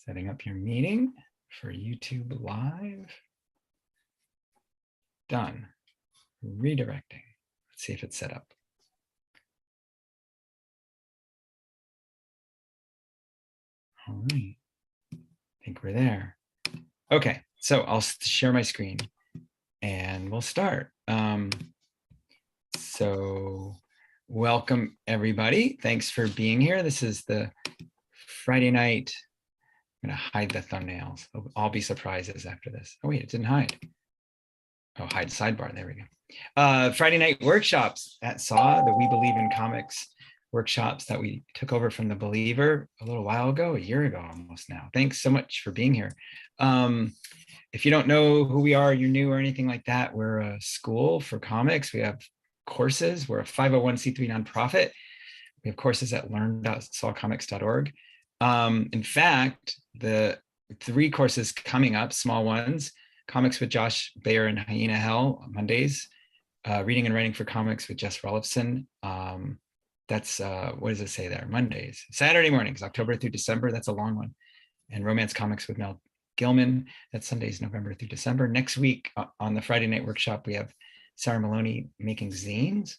Setting up your meeting for YouTube Live. Done. Redirecting. Let's see if it's set up. All right. I think we're there. Okay, so I'll share my screen and we'll start. So welcome everybody. Thanks for being here. This is the Friday night. I'm gonna hide the thumbnails. I'll be surprises after this. Oh wait, it didn't hide. Oh, hide sidebar, there we go. Friday night workshops at SAW, the We Believe in Comics workshops that we took over from The Believer a little while ago, a year ago almost now. Thanks so much for being here. If you don't know who we are, you're new or anything like that, we're a school for comics. We have courses. We're a 501c3 nonprofit. We have courses at learn.sawcomics.org. In fact, the 3 courses coming up, small ones, Comics with Josh Bayer and Hyena Hell on Mondays, Reading and Writing for Comics with Jess Rollifson. That's, what does it say there? Mondays. Saturday mornings, October through December, that's a long one. And Romance Comics with Mel Gilman, that's Sundays, November through December. Next week on the Friday night workshop, we have Sarah Maloney making zines.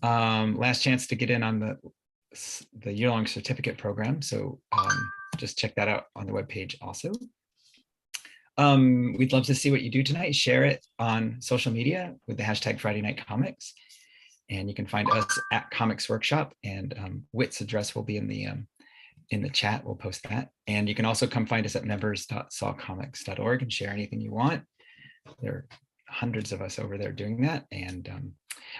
Last chance to get in on the year-long certificate program. So just check that out on the webpage also. We'd love to see what you do tonight. Share it on social media with the hashtag Friday Night Comics. And you can find us at Comics Workshop, and Whit's address will be in the chat. We'll post that. And you can also come find us at members.sawcomics.org and share anything you want. There are hundreds of us over there doing that. And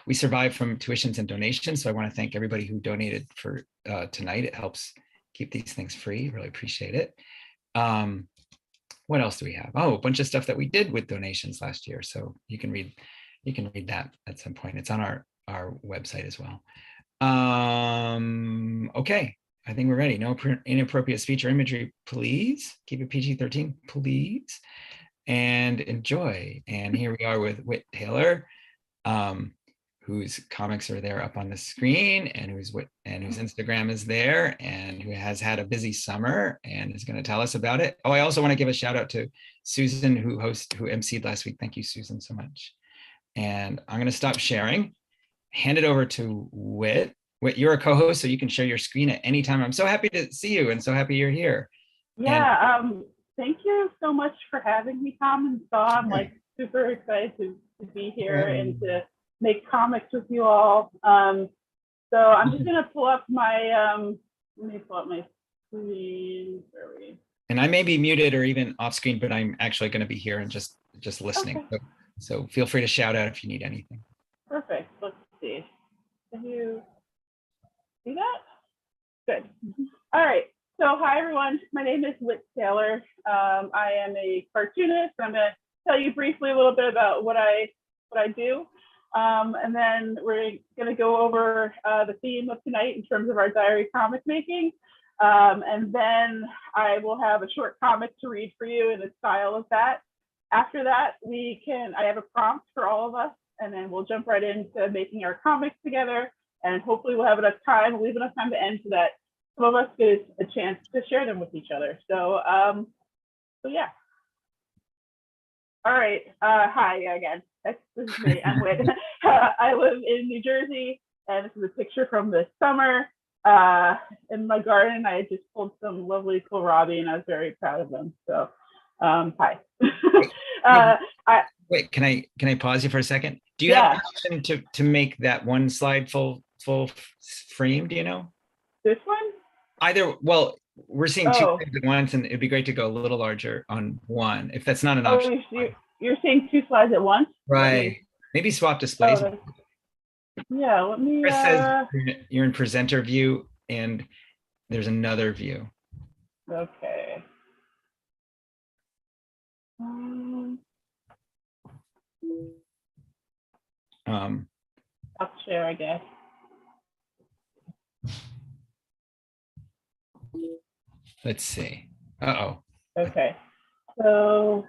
we survive from tuitions and donations. So I want to thank everybody who donated for tonight. It helps keep these things free. Really appreciate it. What else do we have? Oh, a bunch of stuff that we did with donations last year. So you can read that at some point. It's on our website as well. Okay, I think we're ready. No inappropriate speech or imagery, please. Keep it PG-13, please. And enjoy. And here we are with Whit Taylor, whose comics are there up on the screen, and whose Instagram is there, and who has had a busy summer and is going to tell us about it. Oh, I also want to give a shout out to Susan, who emceed last week. Thank you, Susan, so much. And I'm going to stop sharing, hand it over to Whit. Whit, you're a co-host, so you can share your screen at any time. I'm so happy to see you and so happy you're here. Yeah, thank you so much for having me, Tom and Saw. I'm like super excited to be here and to make comics with you all. So I'm just gonna pull up my, let me pull up my screen. And I may be muted or even off screen, but I'm actually gonna be here and just listening. Okay. So feel free to shout out if you need anything. Perfect, let's see. Can you see that? Good, all right. So hi everyone, my name is Whit Taylor. I am a cartoonist. I'm gonna tell you briefly a little bit about what I do. And then we're going to go over the theme of tonight in terms of our diary comic making. And then I will have a short comic to read for you in the style of that. After that, I have a prompt for all of us, and then we'll jump right into making our comics together. And hopefully we'll have enough time, leave enough time to end so that some of us get a chance to share them with each other. So yeah. All right, hi again. This is me, I'm Whit. I live in New Jersey, and this is a picture from this summer. In my garden, I just pulled some lovely kohlrabi, and I was very proud of them. So, hi. Wait, can I pause you for a second? Do you have an option to make that one slide full frame? Do you know? This one? Either, well, we're seeing 2 things at once, and it'd be great to go a little larger on one, if that's not an option. You're seeing 2 slides at once? Right. Maybe swap displays. Yeah, let me. Chris says you're in presenter view, and there's another view. Okay. I'll share, I guess. Let's see. Uh-oh. Okay. So.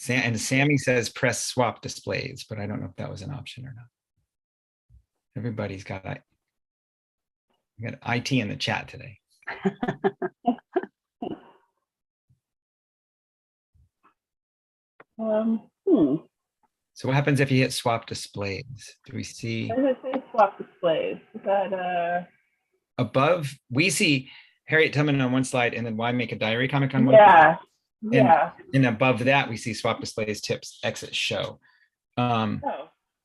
And Sammy says press swap displays, but I don't know if that was an option or not. Everybody's got IT in the chat today. Hmm. So what happens if you hit swap displays? Do we see What does it say swap displays? Is that above? We see Harriet Tubman on one slide and then why make a diary comic on one. yeah, And, yeah. and above that, we see swap displays, tips, exit, show. Oh,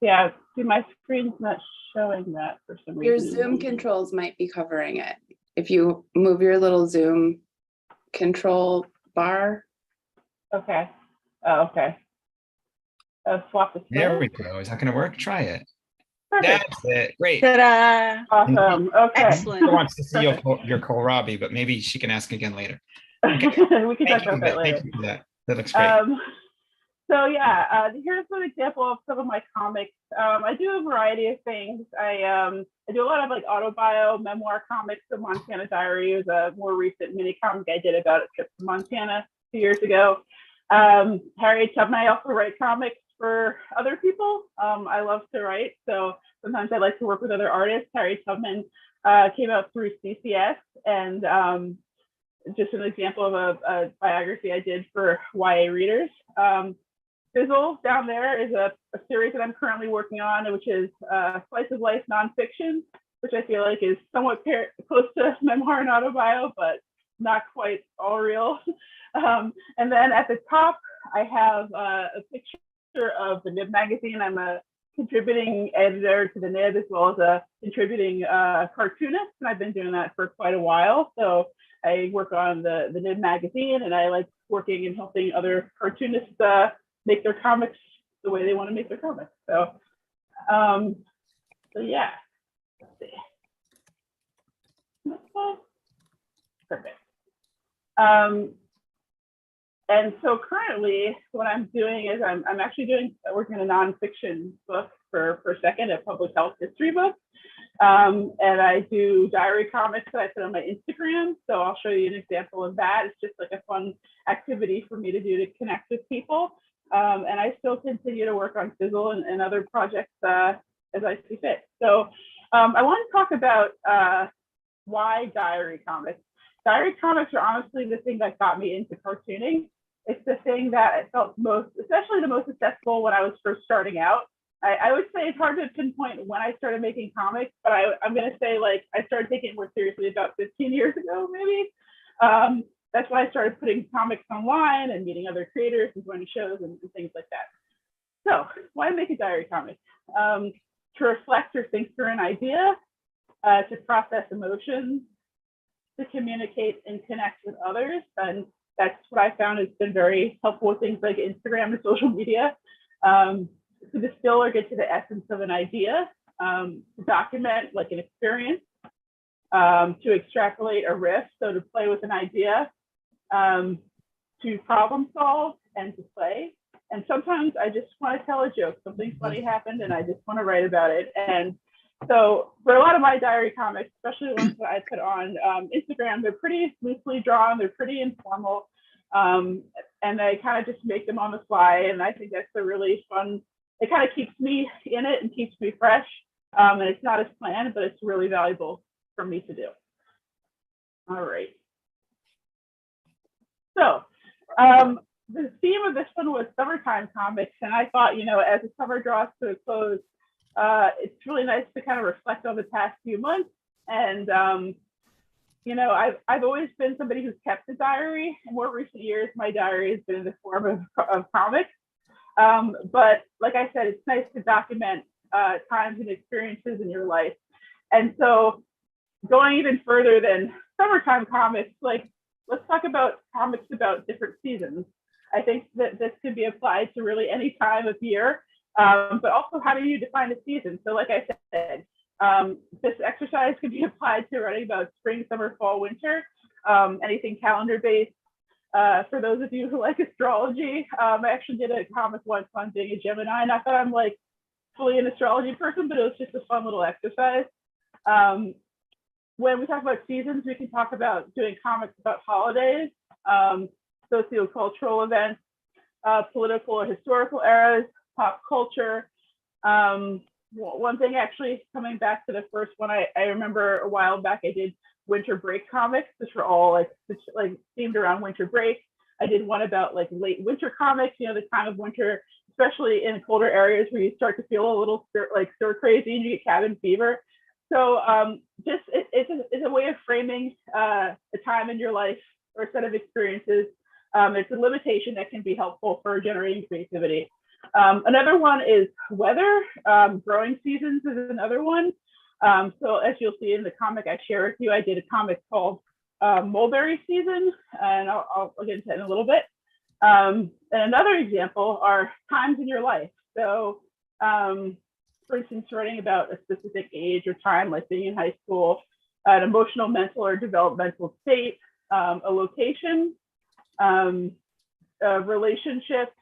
yeah. See, my screen's not showing that for some reason. Your Zoom controls might be covering it. If you move your little Zoom control bar. Okay. Oh, okay. Swap display. There we go. Is that going to work? Try it. Perfect. That's it. Great. Ta-da! Awesome. Okay. Excellent. Who wants to see your kohlrabi, but maybe she can ask again later. we can talk about that later. Thank you for that. That looks great. So yeah, here's an example of some of my comics. I do a variety of things. I do a lot of like autobio, memoir comics. The Montana Diary is a more recent mini comic I did about a trip to Montana 2 years ago. Harriet Tubman, I also write comics for other people. I love to write, so sometimes I like to work with other artists. Harriet Tubman came out through CCS, and just an example of a biography I did for YA readers. Fizzle down there is a series that I'm currently working on, which is slice of life nonfiction, which I feel like is somewhat close to memoir and autobio, but not quite all real. And then at the top, I have a picture of the Nib magazine. I'm a contributing editor to the Nib as well as a contributing cartoonist, and I've been doing that for quite a while. So I work on the Nib magazine, and I like working and helping other cartoonists make their comics the way they want to make their comics. So, so yeah. Let's see. Perfect. And so currently, what I'm doing is I'm actually working on a nonfiction book for second, a public health history book. And I do diary comics that I put on my Instagram. So I'll show you an example of that. It's just like a fun activity for me to do to connect with people. And I still continue to work on Fizzle and other projects as I see fit. So I want to talk about why diary comics. Diary comics are honestly the thing that got me into cartooning. It's the thing that I felt especially the most accessible when I was first starting out. I would say it's hard to pinpoint when I started making comics, but I'm going to say like I started taking it more seriously about 15 years ago, maybe. That's when I started putting comics online and meeting other creators and going to shows and things like that. So why make a diary comic? To reflect or think through an idea, to process emotions, to communicate and connect with others. And that's what I found has been very helpful with things like Instagram and social media. To distill or get to the essence of an idea, to document like an experience, to extrapolate a riff, so to play with an idea, to problem solve and to play. And sometimes I just want to tell a joke. Something funny happened and I just want to write about it. And so for a lot of my diary comics, especially the ones that I put on Instagram, they're pretty loosely drawn, they're pretty informal, and I kind of just make them on the fly. And I think that's a really fun, it kind of keeps me in it and keeps me fresh. And it's not as planned, but it's really valuable for me to do. All right. So the theme of this one was summertime comics. And I thought, you know, as the summer draws to a close, it's really nice to kind of reflect on the past few months. And, you know, I've always been somebody who's kept a diary. In more recent years, my diary has been in the form of comics. But like I said, it's nice to document times and experiences in your life. And so going even further than summertime comics, like let's talk about comics about different seasons. I think that this could be applied to really any time of year, but also how do you define a season? So like I said, this exercise could be applied to writing about spring, summer, fall, winter, anything calendar-based. For those of you who like astrology, I actually did a comic once on being a Gemini, and I thought I'm like fully an astrology person, but it was just a fun little exercise. When we talk about seasons, we can talk about doing comics about holidays, sociocultural events, political or historical eras, pop culture. One thing actually, coming back to the first one, I remember a while back I did winter break comics, which were all like themed around winter break. I did one about like late winter comics, you know, the time of winter, especially in colder areas where you start to feel a little stir crazy and you get cabin fever. So just it's a way of framing a time in your life or a set of experiences. It's a limitation that can be helpful for generating creativity. Another one is weather. Growing seasons is another one. So as you'll see in the comic I share with you, I did a comic called Mulberry Season, and I'll get into it in a little bit. And another example are times in your life. So for instance, writing about a specific age or time, like being in high school, an emotional, mental, or developmental state, a location, a relationship,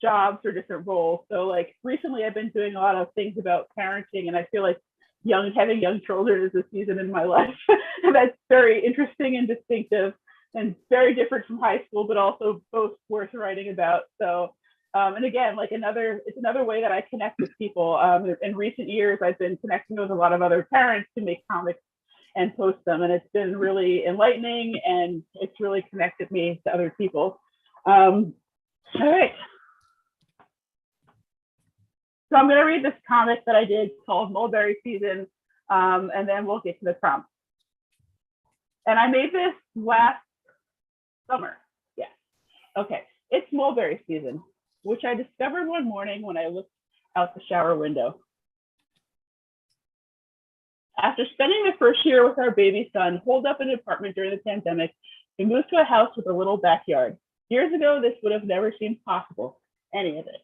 jobs, or different roles. So like recently I've been doing a lot of things about parenting, and I feel like having young children is a season in my life. And that's very interesting and distinctive and very different from high school, but also both worth writing about. So, and again, like it's another way that I connect with people. In recent years, I've been connecting with a lot of other parents to make comics and post them. And it's been really enlightening, and it's really connected me to other people. All right. So I'm going to read this comic that I did called Mulberry Season, and then we'll get to the prompt. And I made this last summer. Yeah. Okay. It's mulberry season, which I discovered one morning when I looked out the shower window. After spending the first year with our baby son, holed up in an apartment during the pandemic, we moved to a house with a little backyard. Years ago, this would have never seemed possible, any of it.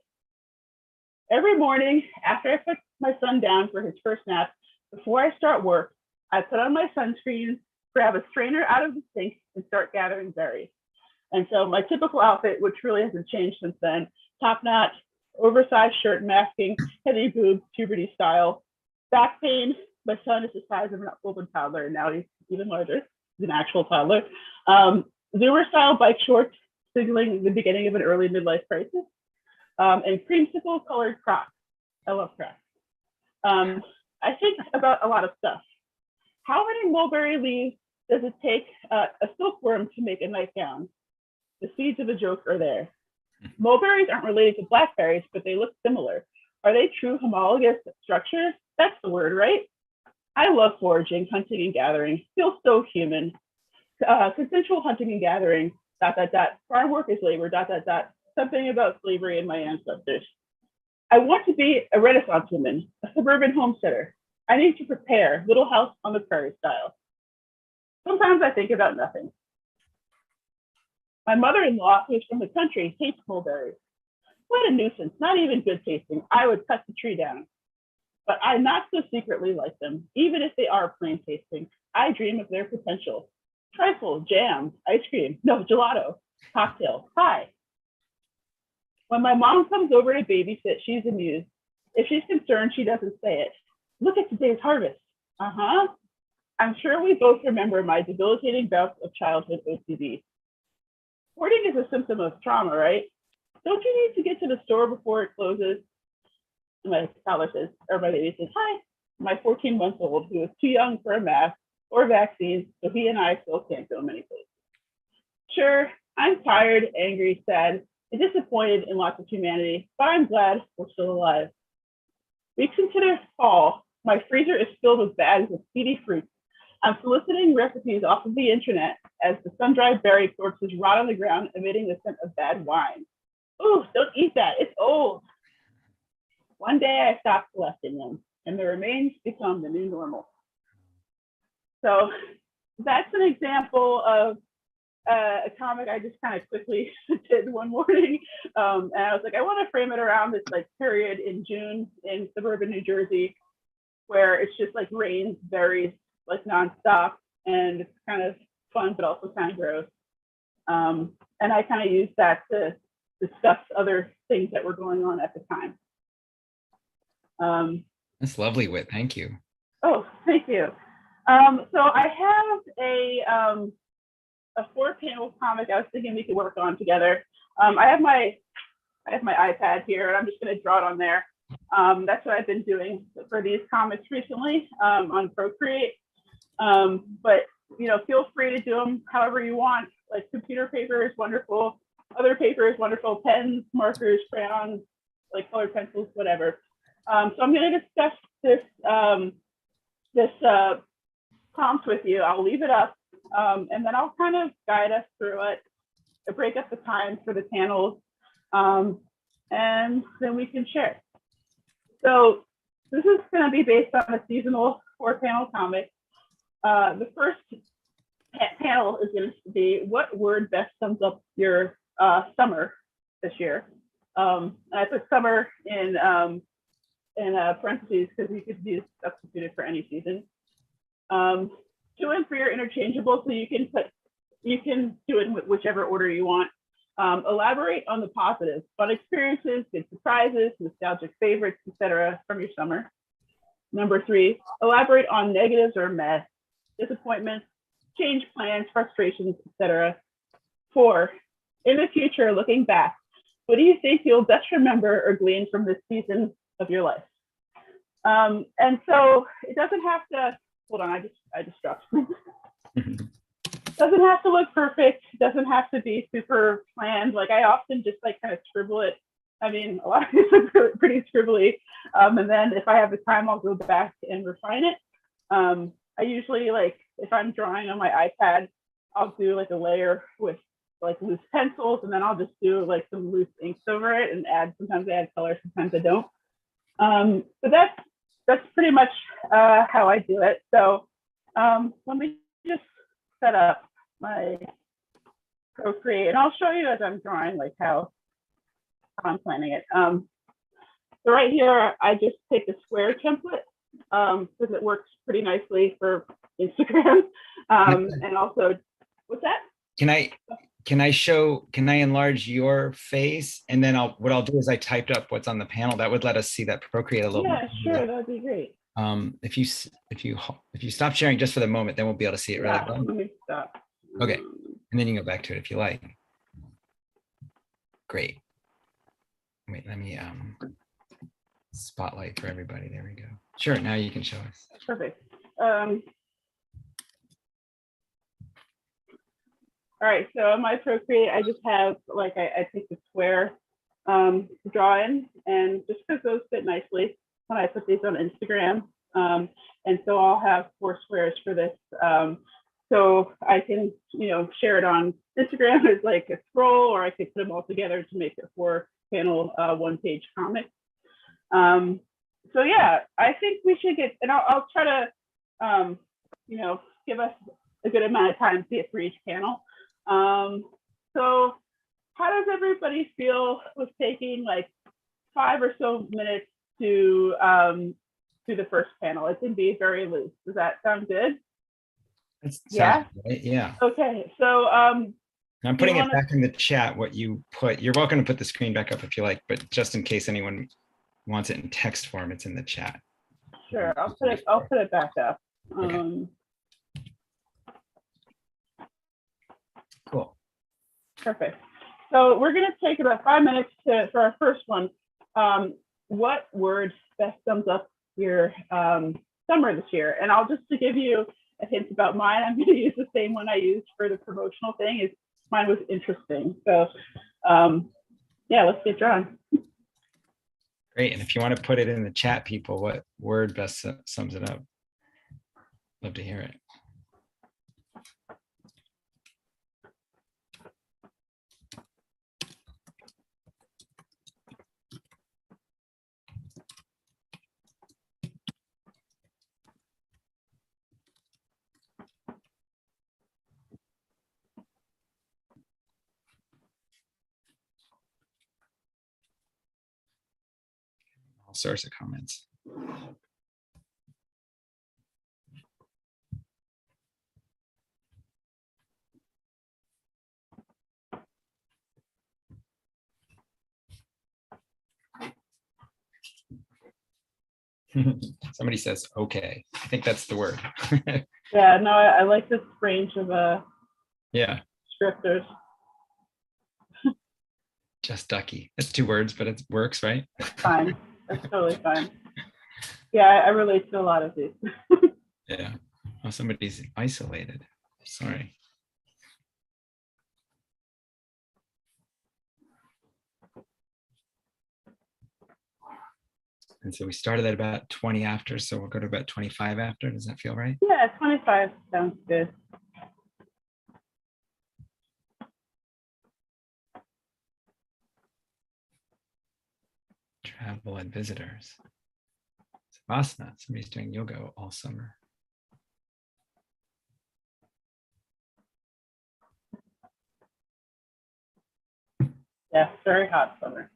Every morning, after I put my son down for his first nap, before I start work, I put on my sunscreen, grab a strainer out of the sink, and start gathering berries. And so my typical outfit, which really hasn't changed since then, top knot, oversized shirt masking, heavy boobs, puberty style, back pain. My son is the size of an full-blown toddler, and now he's even larger. He's an actual toddler. Zoomer style bike shorts, signaling the beginning of an early midlife crisis. And creamsicle colored Crocs. I love Crocs. I think about a lot of stuff. How many mulberry leaves does it take a silkworm to make a nightgown? The seeds of a joke are there. Mulberries aren't related to blackberries, but they look similar. Are they true homologous structures? That's the word, right? I love foraging, hunting, and gathering. Feels so human. Consensual hunting and gathering, ... Farm work is labor, ... Something about slavery and my ancestors. I want to be a Renaissance woman, a suburban homesteader. I need to prepare, Little House on the Prairie style. Sometimes I think about nothing. My mother-in-law, who's from the country, hates mulberries. What a nuisance, not even good tasting. I would cut the tree down. But I not so secretly like them, even if they are plain tasting. I dream of their potential. Trifle, jam, ice cream, no, gelato, cocktail, pie. When my mom comes over to babysit, she's amused. If she's concerned, she doesn't say it. Look at today's harvest. Uh-huh. I'm sure we both remember my debilitating bouts of childhood OCD. Hoarding is a symptom of trauma, right? Don't you need to get to the store before it closes? And my toddler says, or my baby says, hi. My 14-month-old, who is too young for a mask or vaccines, so he and I still can't go many places. Sure, I'm tired, angry, sad, and disappointed in lots of humanity, but I'm glad we're still alive. Weeks into the fall, my freezer is filled with bags of seedy fruits. I'm soliciting recipes off of the internet as the sun-dried berry corpses rot on the ground, emitting the scent of bad wine. Ooh, don't eat that, it's old. One day I stopped collecting them, and the remains become the new normal. So that's an example of a comic I just kind of quickly did one morning. And I was like, I want to frame it around this like period in June in suburban New Jersey, where it's just like rains, berries, like nonstop. And it's kind of fun, but also kind of gross. And I kind of used that to discuss other things that were going on at the time. That's lovely, Whit. Thank you. Oh, thank you. So I have a 4-panel comic I was thinking we could work on together. I have my iPad here, and I'm just going to draw it on there. That's what I've been doing for these comics recently on Procreate. But feel free to do them however you want. Like computer paper is wonderful. Other paper is wonderful. Pens, markers, crayons, like colored pencils, whatever. So I'm going to discuss this prompt with you. I'll leave it up, and then I'll kind of guide us through it, break up the time for the panels, and then we can share. So this is going to be based on a seasonal 4-panel comic. The first panel is going to be what word best sums up your summer this year. And I put summer in parentheses because you could be substituted for any season. 2 and 3 are interchangeable, so you can do it in whichever order you want. Elaborate on the positives, fun experiences, good surprises, nostalgic favorites, etc. from your summer. Number 3, elaborate on negatives or meh, disappointments, change plans, frustrations, etc. 4, in the future, looking back, what do you think you'll best remember or glean from this season of your life? And so it doesn't have to, hold on, I just dropped. Doesn't have to look perfect. Doesn't have to be super planned. Like I often just like kind of scribble it. I mean, a lot of it's pretty scribbly. And then if I have the time, I'll go back and refine it. I usually like, if I'm drawing on my iPad, I'll do like a layer with like loose pencils, and then I'll just do like some loose inks over it and sometimes I add color, sometimes I don't. But that's pretty much how I do it. So let me just set up my Procreate, and I'll show you as I'm drawing like how I'm planning it. So right here, I just take a square template because it works pretty nicely for Instagram. And also, what's that? Can I enlarge your face? And then what I'll do is I typed up what's on the panel. That would let us see that Procreate a little bit. Yeah, sure, that'd be great. If you stop sharing just for the moment, then we'll be able to see it really well. Let me stop. Okay, and then you can go back to it if you like. Great. Wait, let me spotlight for everybody. There we go. Sure, now you can show us. Perfect. All right, so on my Procreate, I just have like I take the square to draw in, and just because those fit nicely when I put these on Instagram. And so I'll have 4 squares for this. So I can, share it on Instagram as like a scroll, or I could put them all together to make a 4-panel, 1-page comic. So yeah, I think we should get, and I'll try to, give us a good amount of time to get through each panel. So how does everybody feel with taking like 5 or so minutes to do the first panel? It can be very loose. Does that sound good? Yeah. Right. Yeah. Okay. So I'm putting it back in the chat. What you put, you're welcome to put the screen back up if you like, but just in case anyone wants it in text form, it's in the chat. Sure, I'll put it back up. Okay. Cool. Perfect. So we're going to take about 5 minutes for our first one. What word best sums up your summer this year? And I'll just to give you a hint about mine, I'm going to use the same one I used for the promotional thing. Mine was interesting. So yeah, let's get drawing. Great. And if you want to put it in the chat, people, what word best sums it up? Love to hear it. All sorts of comments. Somebody says, okay. I think that's the word. Yeah, no, I like this range of yeah, descriptors. Just ducky. That's 2 words, but it works, right? Fine. That's totally fine. Yeah, I relate to a lot of these. Yeah. Oh, somebody's isolated. sorry. And so we started at about 20 after, so we'll go to about 25 after. Does that feel right? Yeah, 25 sounds good. Travel and visitors. Savasana, somebody's doing yoga all summer. Yeah, very hot summer.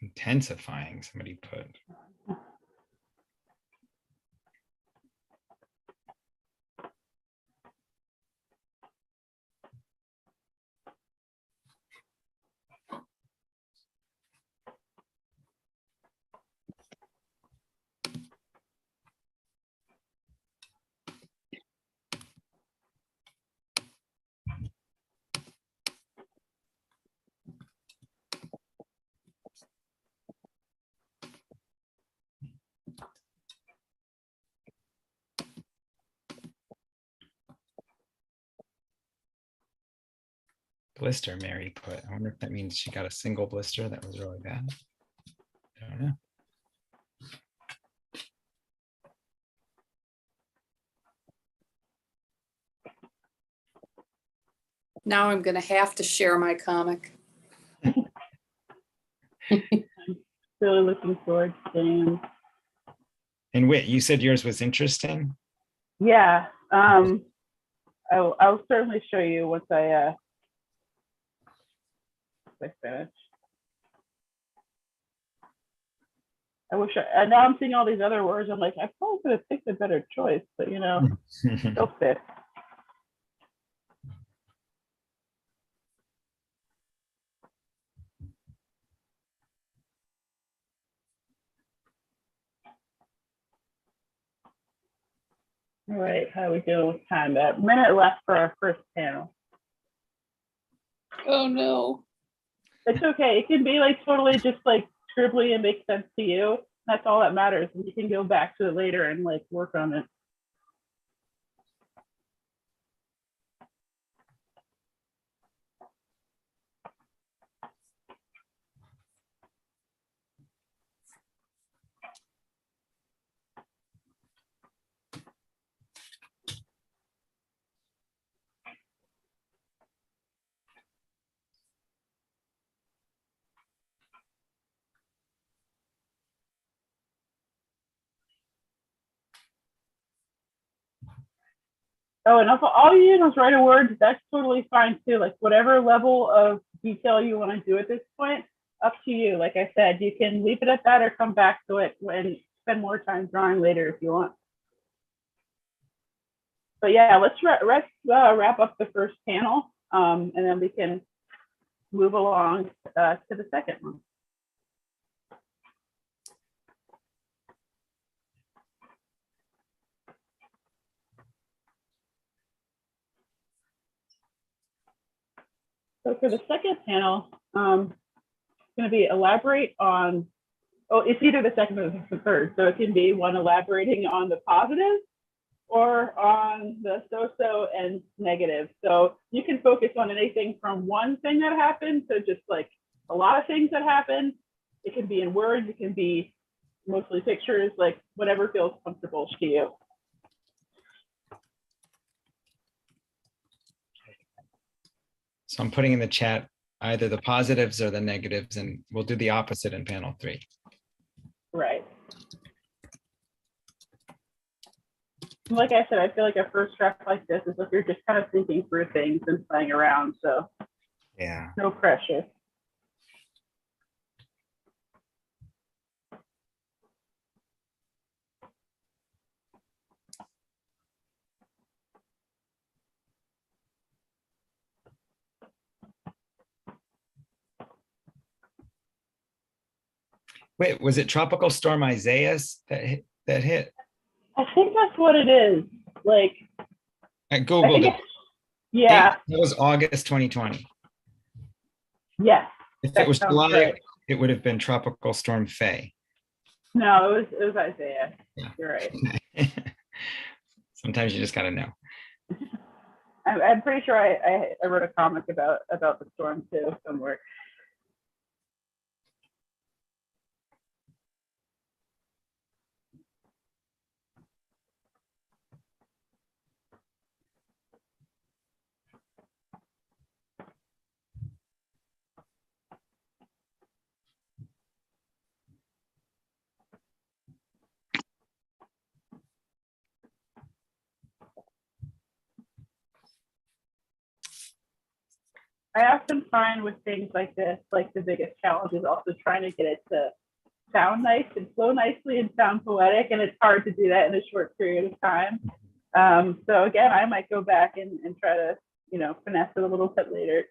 Intensifying, somebody put. Blister, Mary put. I wonder if that means she got a single blister that was really bad. I don't know. Now I'm gonna have to share my comic. Really looking forward to seeing. And Whit, you said yours was interesting. Yeah, I'll certainly show you once I finish. I wish and now I'm seeing all these other words. I'm like, I probably could have picked a better choice, but you know, they'll fit. All right, how are we doing with time? A minute left for our first panel. Oh, no. It's okay. It can be like totally just like scribbly and make sense to you. That's all that matters. And you can go back to it later and like work on it. Oh, and also all you do is write a word. That's totally fine too. Like whatever level of detail you want to do at this point, up to you. Like I said, you can leave it at that or come back to it and spend more time drawing later if you want. But yeah, let's wrap up the first panel, and then we can move along to the second one. So for the second panel, it's going to be elaborate on, oh, it's either the second or the third. So it can be one elaborating on the positive or on on the so-so and negative. So you can focus on anything from one thing that happened to just like a lot of things that happen. It can be in words, it can be mostly pictures, like whatever feels comfortable to you. So I'm putting in the chat either the positives or the negatives, and we'll do the opposite in panel 3. Right. Like I said, I feel like a first draft like this is if you're just kind of thinking through things and playing around. So Yeah. no pressure. Wait, was it Tropical Storm Isaias that hit? I think that's what it is. Like, I I Googled think it. it's, yeah, It was August 2020. yes, If that it was sounds July, right. it would have been Tropical Storm Faye. No, it was Isaiah. Yeah. You're right. Sometimes you just got to know. I'm pretty sure I wrote a comic about the storm too somewhere. I often find with things like this, like the biggest challenge is also trying to get it to sound nice and flow nicely and sound poetic, and it's hard to do that in a short period of time. So again, I might go back and try to, finesse it a little bit later.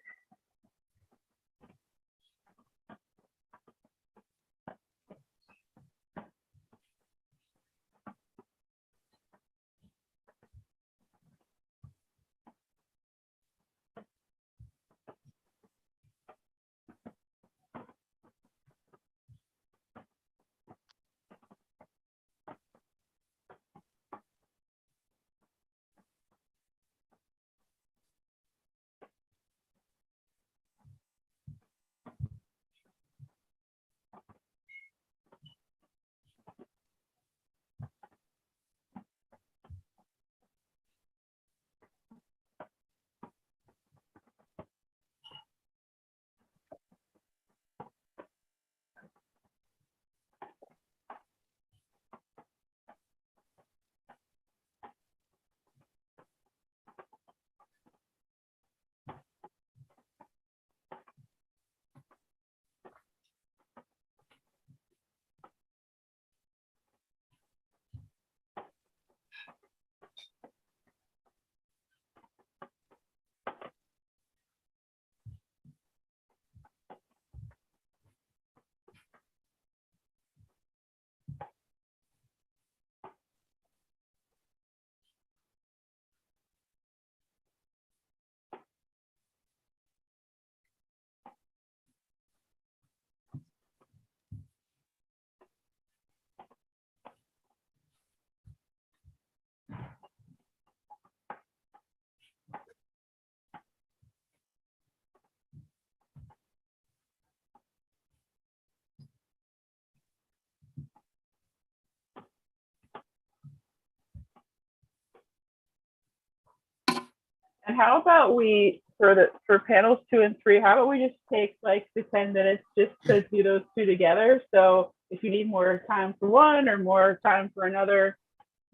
And how about we, for panels 2 and 3, how about we just take like the 10 minutes just to do those two together? So if you need more time for one or more time for another,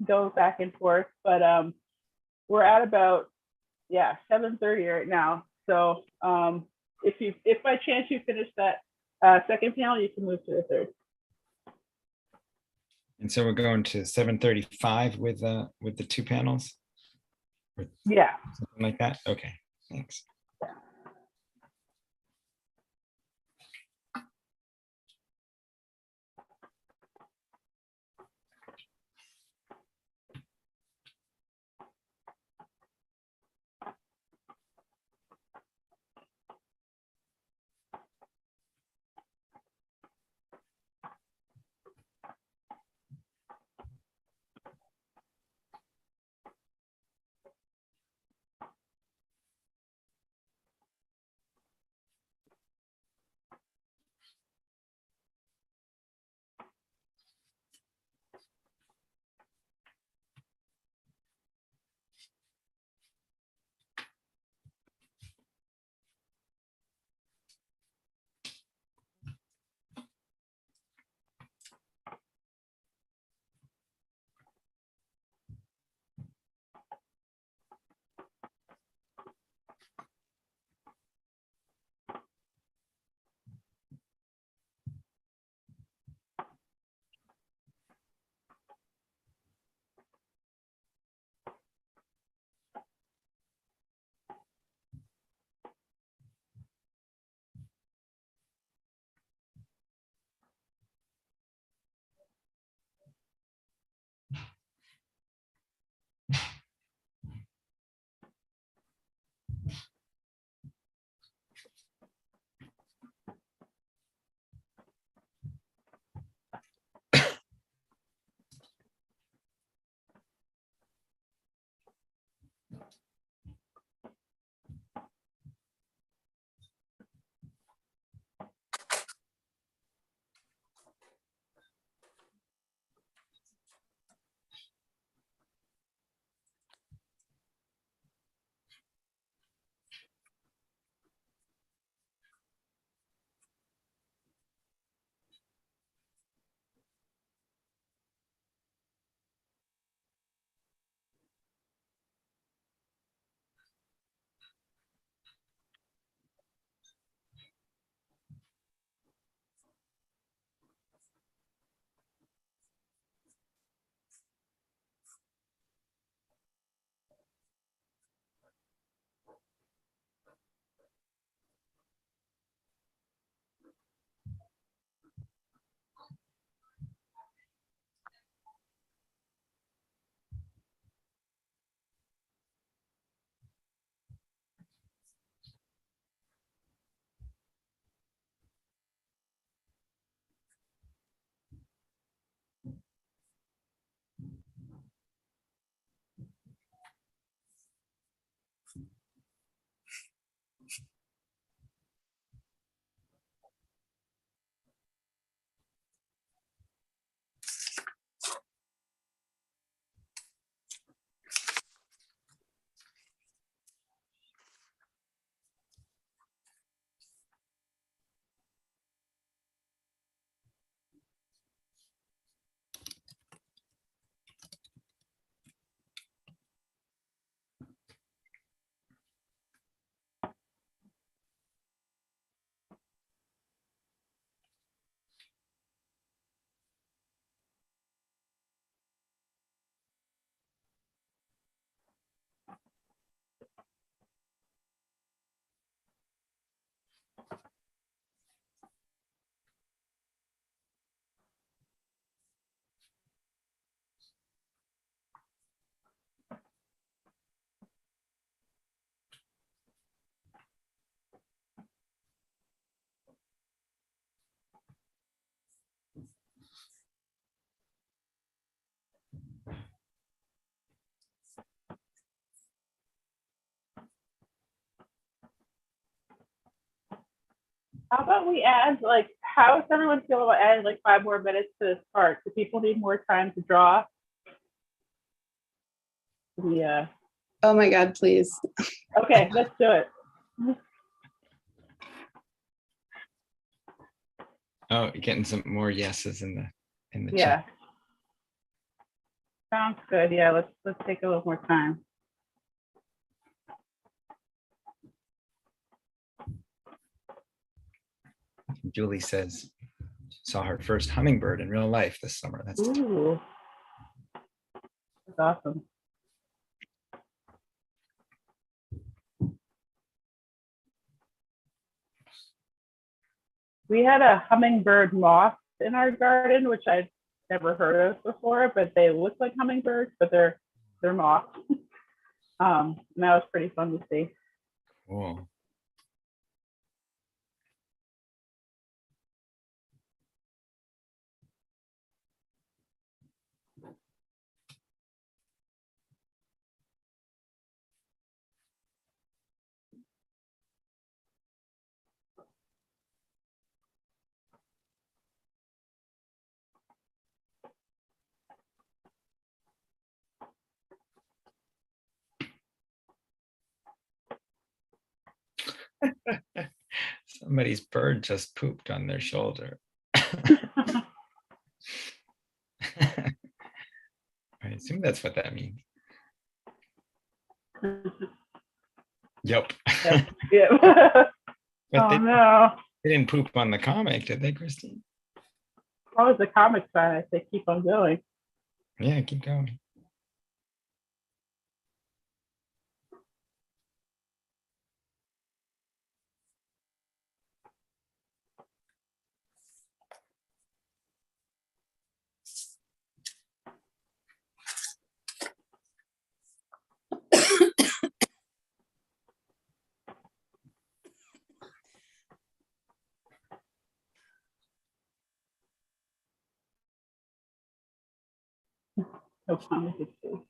go back and forth. But we're at about 7:30 right now. So if by chance you finish that second panel, you can move to the third. And so we're going to 7:35 with the 2 panels, Yeah. something like that. Okay, thanks. How about we add, like, how does everyone feel about adding like 5 more minutes to this part? Do people need more time to draw? Yeah. Oh my God, please. Okay, let's do it. Oh, you're getting some more yeses in the Yeah. chat. Sounds good. Yeah, let's take a little more time. Julie says saw her first hummingbird in real life this summer. That's Ooh, that's awesome. We had a hummingbird moth in our garden, which I'd never heard of before, but they look like hummingbirds, but they're moths. And that was pretty fun to see. cool. Somebody's bird just pooped on their shoulder. I assume that's what that means. Yep. Yeah. But Oh no. they didn't poop on the comic, did they, Christine? What was the comic sign? I say keep on going. Yeah, keep going. No comic is true.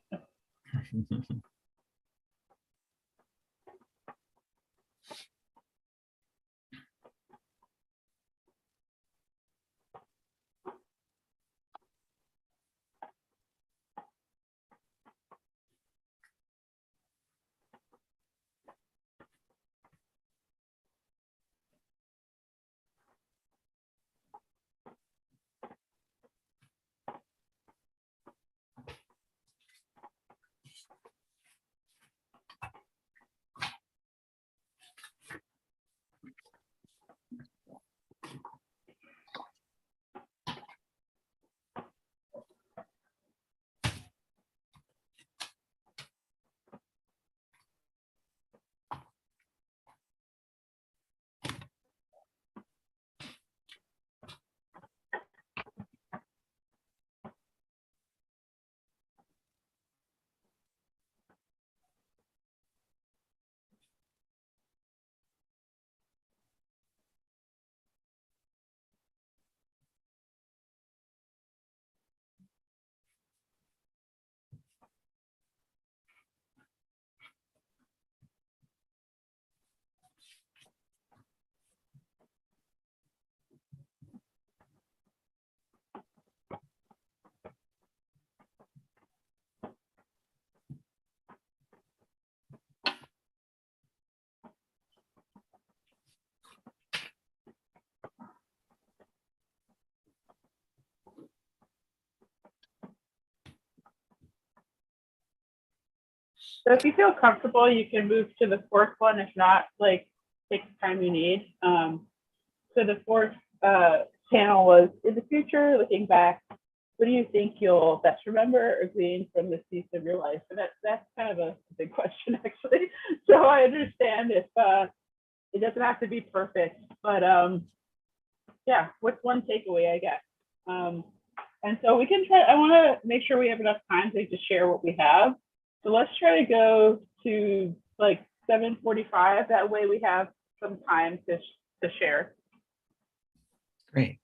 So if you feel comfortable, you can move to the fourth one. If not, like take the time you need. So the fourth panel was in the future, looking back. What do you think you'll best remember or glean from this piece of your life? And that's kind of a big question, actually. So I understand if it doesn't have to be perfect, but yeah, what's one takeaway, I guess? And so we can try. I want to make sure we have enough time to share what we have. So let's try to go to like 7:45. That way we have some time to share. Great.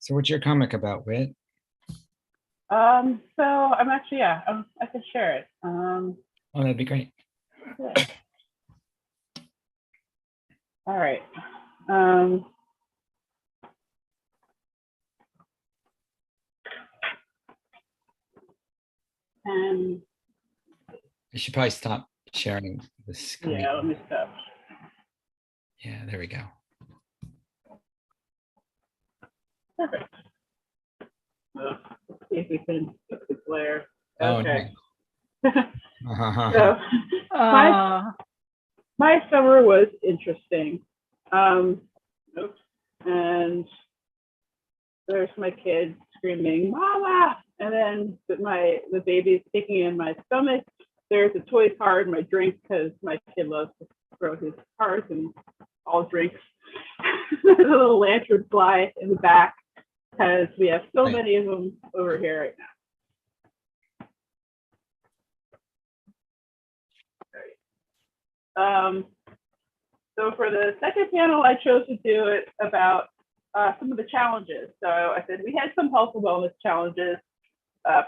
So what's your comic about, Whit? So I'm actually, yeah, I can share it. Oh, that'd be great. Yeah. All right. Um, and You should probably stop sharing the screen. yeah, let me stop. Yeah, there we go. Perfect. Let's see if we can fix the glare. Oh, Okay. no. So my summer was interesting. Oops. And there's my kid screaming, "Mama!" And then the baby's kicking in my stomach. There's a toy car in my drink because my kid loves to throw his cars and all drinks. There's a little lantern fly in the back because we have so many of them over here right now. So for the second panel, I chose to do it about some of the challenges. So I said we had some health and wellness challenges,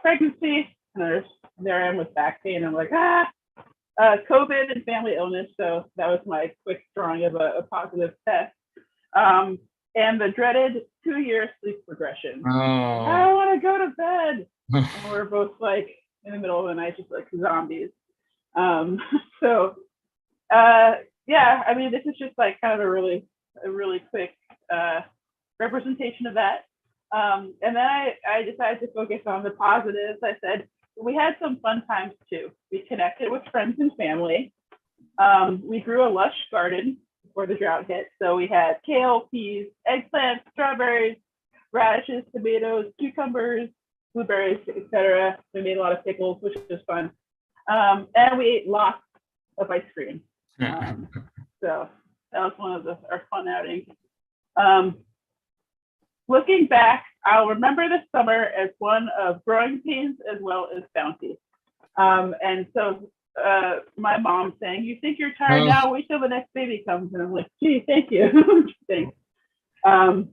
pregnancy, and there I am with back pain. I'm like, COVID and family illness. So that was my quick drawing of a positive test. And the dreaded 2-year sleep regression. Oh. I want to go to bed. And we're both like in the middle of the night, just like zombies. Yeah, I mean, this is just like kind of a really quick representation of that. And then I decided to focus on the positives. I said, we had some fun times too. We connected with friends and family. We grew a lush garden before the drought hit. So we had kale, peas, eggplants, strawberries, radishes, tomatoes, cucumbers, blueberries, etc. We made a lot of pickles, which was fun. And we ate lots of ice cream. So that was one of our fun outings. Looking back, I'll remember this summer as one of growing pains as well as bounty. And so my mom saying, "You think you're tired now? Wait till the next baby comes." And I'm like, "Gee, thank you." Thanks. And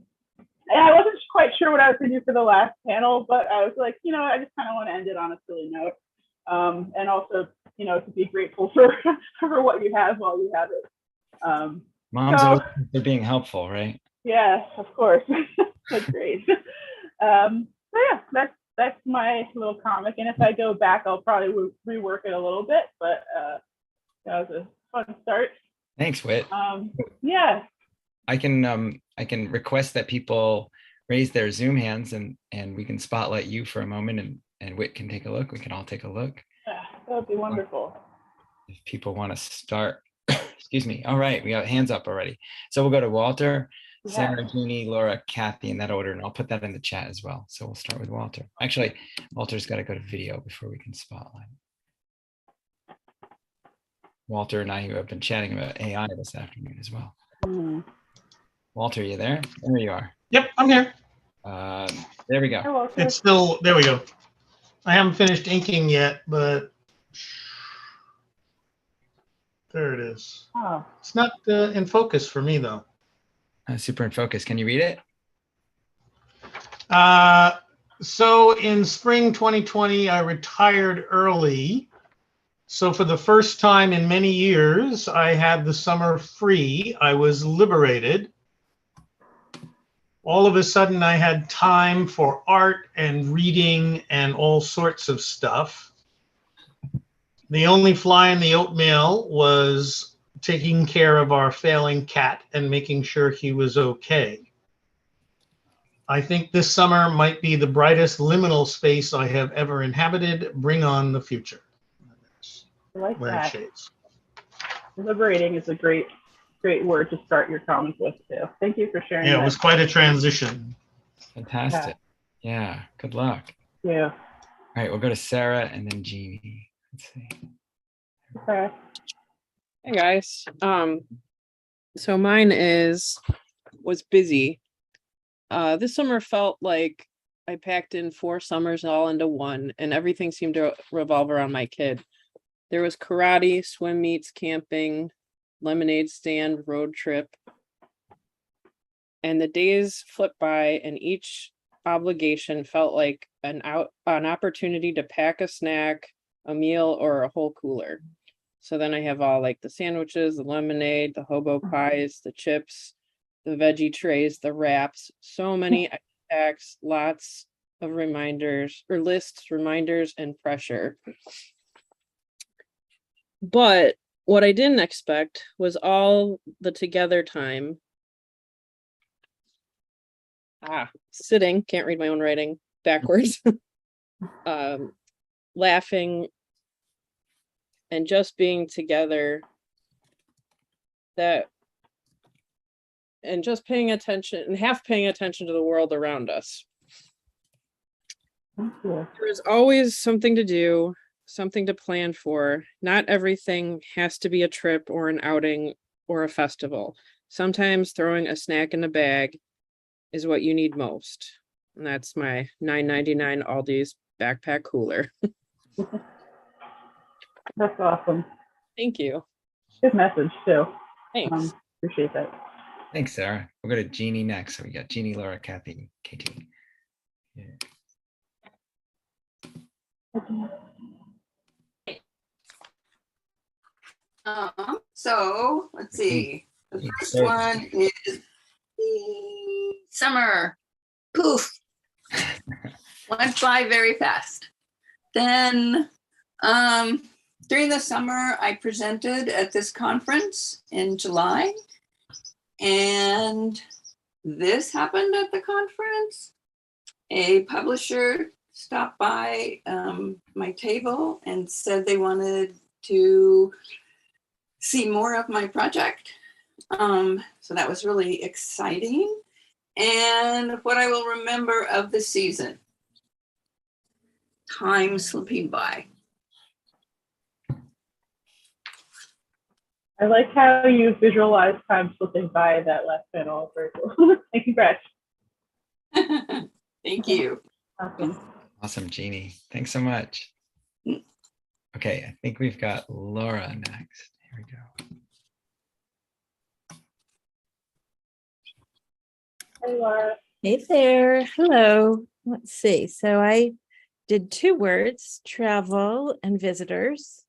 I wasn't quite sure what I was going to do for the last panel, but I was like, I just kind of want to end it on a silly note. And also, to be grateful for what you have while you have it. Moms always think they're being helpful, right? Yeah, of course. That's great. So yeah, that's my little comic. And if I go back, I'll probably rework it a little bit, but that was a fun start. Thanks, Whit. Yeah. I can request that people raise their Zoom hands and we can spotlight you for a moment and Whit can take a look. We can all take a look. Yeah, that would be wonderful. If people want to start, excuse me. All right, we got hands up already. So we'll go to Walter, Sarah, Jeannie, Laura, Kathy in that order, and I'll put that in the chat as well. So we'll start with Walter. Actually, Walter's got to go to video before we can spotlight. Walter and I, who have been chatting about AI this afternoon as well. Walter, you there? There you are. Yep, I'm here. There we go. Hi, Walter. It's still, there we go. I haven't finished inking yet, but there it is. Oh. It's not in focus for me, though. Super in focus. Can you read it? So in spring 2020, I retired early. So for the first time in many years, I had the summer free. I was liberated. All of a sudden, I had time for art and reading and all sorts of stuff. The only fly in the oatmeal was taking care of our failing cat and making sure he was okay. I think this summer might be the brightest liminal space I have ever inhabited. Bring on the future. I like Wearing that. shades. Liberating is a great word to start your comic with too. Thank you for sharing. Yeah, that. it was quite a transition. Fantastic. Yeah, good luck. Yeah. All right, we'll go to Sarah and then Jeannie. Let's see. Okay. Hey guys. So mine was busy. This summer felt like I packed in 4 summers all into one, and everything seemed to revolve around my kid. There was karate, swim meets, camping, lemonade stand, road trip. And the days flipped by, and each obligation felt like an opportunity to pack a snack, a meal, or a whole cooler. So then I have all like the sandwiches, the lemonade, the hobo pies, the chips, the veggie trays, the wraps, so many packs, lots of reminders or lists, reminders, and pressure. But what I didn't expect was all the together time. Sitting, can't read my own writing, backwards. Laughing and just being together, that and just paying attention and half paying attention to the world around us. Thank you. There is always something to do, something to plan for. Not everything has to be a trip or an outing or a festival. Sometimes throwing a snack in a bag is what you need most. And that's my $9.99 Aldi's backpack cooler. That's awesome. Thank you. Good message too. Thanks. Appreciate that. Thanks, Sarah. We'll go to Jeannie next. So we got Jeannie, Laura, Kathy, Katie. Yeah. So let's see. The Hey, first sorry. one is the summer. Poof. Went by very fast. Then during the summer, I presented at this conference in July. And this happened at the conference. A publisher stopped by my table and said they wanted to see more of my project. So that was really exciting. And what I will remember of the season, time slipping by. I like how you visualize time slipping by that last panel. Very cool. And congrats. Thank you. Awesome. Awesome, Jeannie. Thanks so much. Okay, I think we've got Laura next. Here we go. Hey, Laura. Hey there. Hello. Let's see. So I did 2 words, travel and visitors.